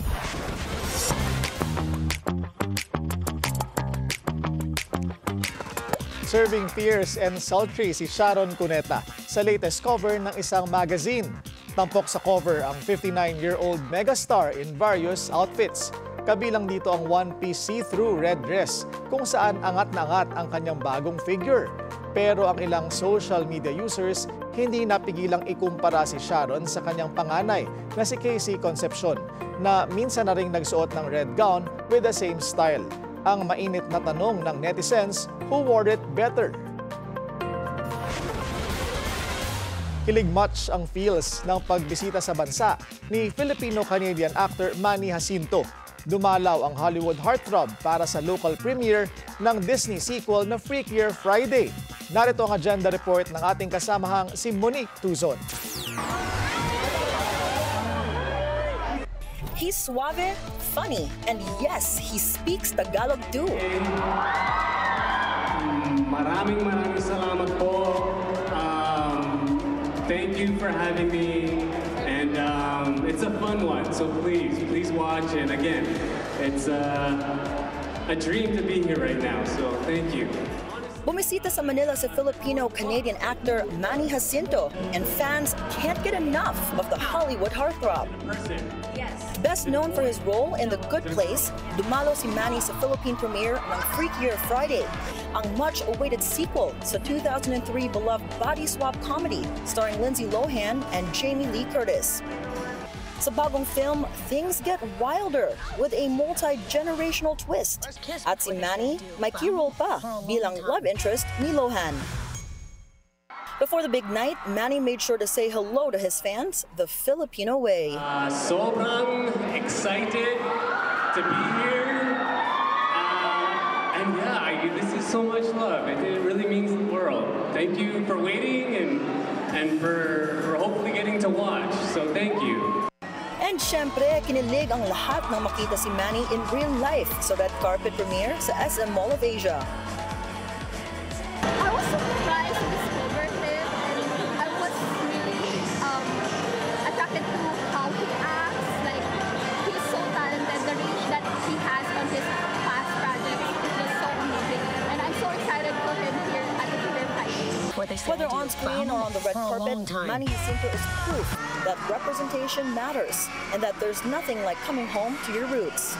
Speaker 3: Serving fierce and sultry si Sharon Cuneta sa latest cover ng isang magazine. Tampok sa cover ang 59-year-old megastar in various outfits. Kabilang dito ang one-piece see-through red dress kung saan angat na angat ang kanyang bagong figure. Pero ang ilang social media users hindi napigilang ikumpara si Sharon sa kanyang panganay na si Casey Concepcion na minsan na ring nagsuot ng red gown with the same style. Ang mainit na tanong ng netizens, who wore it better? Kilig much ang feels ng pagbisita sa bansa ni Filipino-Canadian actor Manny Jacinto. dumalaw ang Hollywood heartthrob para sa local premiere ng Disney sequel na Freakier Friday. Narito ang agenda report ng ating kasamahang si Monique Tuzon.
Speaker 9: He's suave, funny, and yes, he speaks Tagalog too.
Speaker 1: Maraming salamat po. Thank you for having me, and it's a fun one, so please watch. And again, it's a dream to be here right now, so thank you.
Speaker 9: Bumisita sa Manila si Filipino-Canadian actor Manny Jacinto, and fans can't get enough of the Hollywood heartthrob. Best known for his role in The Good Place, dumalo si Manny sa Philippine premiere ng Freakier Friday, ang much-awaited sequel sa 2003 beloved body swap comedy starring Lindsay Lohan and Jamie Lee Curtis. Sa bagong film, things get wilder with a multi-generational twist. At si Manny, may key role pa bilang love interest ni Lohan. Before the big night, Manny made sure to say hello to his fans the Filipino way.
Speaker 1: Sobrang excited to be here. And yeah, this is so much love. It really means the world. Thank you for waiting and for hopefully getting to watch. So thank you.
Speaker 9: And syempre, kinilig ang lahat nang makita si Manny in real life sa red carpet premiere sa SM Mall of Asia.
Speaker 10: I was surprised to discover him, and I was really attracted to how he acts. Like, he's so talented. The reach that he has on his past projects is just so amazing. And I'm so excited for him here at the Freakier Friday.
Speaker 9: Whether on screen or on the red carpet, Manny Jacinto is proof that representation matters and that there's nothing like coming home to your roots.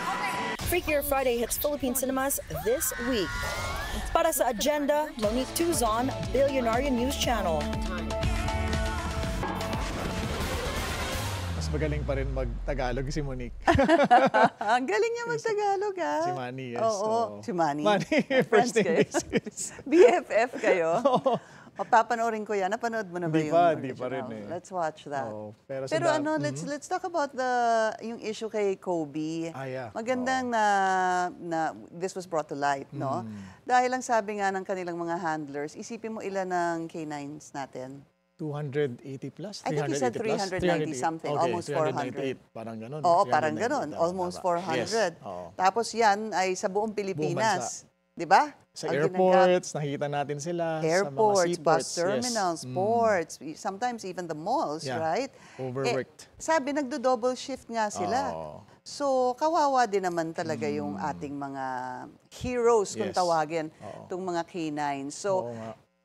Speaker 9: Freakier Friday hits Philippine cinemas this week. Para sa agenda, Monique Tuzon, Billionaire News Channel.
Speaker 3: Mas magaling pa rin mag-Tagalog si Monique.
Speaker 2: Ang galing niya mag-Tagalog, ha?
Speaker 3: Si Manny, yes.
Speaker 2: Oo, si Manny.
Speaker 3: Manny, first name basis.
Speaker 2: BFF kayo? Papanoorin ko yan. Napanood mo na ba yung original?
Speaker 3: Di pa rin eh.
Speaker 2: Let's watch that.
Speaker 3: Pero
Speaker 2: let's talk about yung issue kay Kobe.
Speaker 3: Yeah.
Speaker 2: Magandang na this was brought to light, no? Dahil lang sabi nga ng kanilang mga handlers, isipin mo ilan ng K9s natin?
Speaker 3: 280 plus?
Speaker 2: I think he said 390 something,
Speaker 3: okay,
Speaker 2: almost 400.
Speaker 3: Parang ganun.
Speaker 2: Oo, parang ganun. Almost 400.
Speaker 3: Yes.
Speaker 2: Tapos yan ay sa buong Pilipinas. Di ba?
Speaker 3: Sa airports, nakikita natin sila.
Speaker 2: Airports,
Speaker 3: sa mga seaports,
Speaker 2: bus terminals, ports, sometimes even the malls, right?
Speaker 3: Overworked.
Speaker 2: Sabi, nagdo-double shift nga sila. So, kawawa din naman talaga yung ating mga heroes, kung tawagin, itong mga K9. So,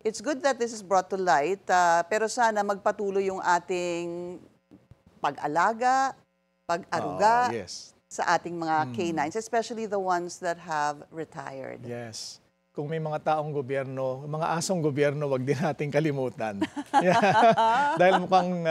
Speaker 2: it's good that this is brought to light, pero sana magpatuloy yung ating pag-alaga, pag-aruga, sa ating mga K9s, especially the ones that have retired.
Speaker 3: Yes. Kung may mga taong gobyerno, mga asong gobyerno, wag din nating kalimutan. Dahil mukhang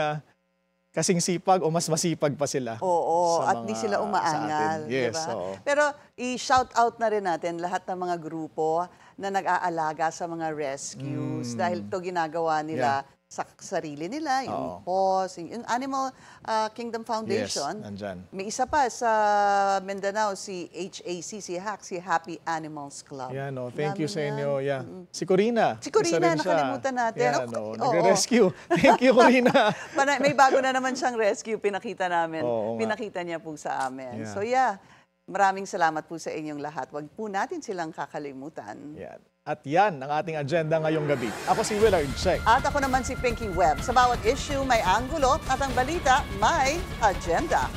Speaker 3: kasing sipag o mas masipag pa sila.
Speaker 2: Oo, at di sila umaangal.
Speaker 3: Yes,
Speaker 2: diba? Pero i-shout out na rin natin lahat ng mga grupo na nag-aalaga sa mga rescues dahil ito ginagawa nila sa sarili nila, yung PAWS, yung Animal Kingdom Foundation.
Speaker 3: Nandyan.
Speaker 2: May isa pa sa Mindanao, si HAC, si HAC, si Happy Animals Club.
Speaker 3: Yan, thank you sa inyo. Si Corina.
Speaker 2: Si Corina, nakalimutan natin.
Speaker 3: Yan, nagre-rescue. Thank you, Corina.
Speaker 2: May bago na naman siyang rescue, pinakita namin. Pinakita niya po sa amin. So maraming salamat po sa inyong lahat. Huwag po natin silang kakalimutan.
Speaker 3: Yan. At yan ang ating agenda ngayong gabi. Ako si Willard Check.
Speaker 2: At ako naman si Pinky Webb. Sa bawat issue may anggulo at ang balita may agenda.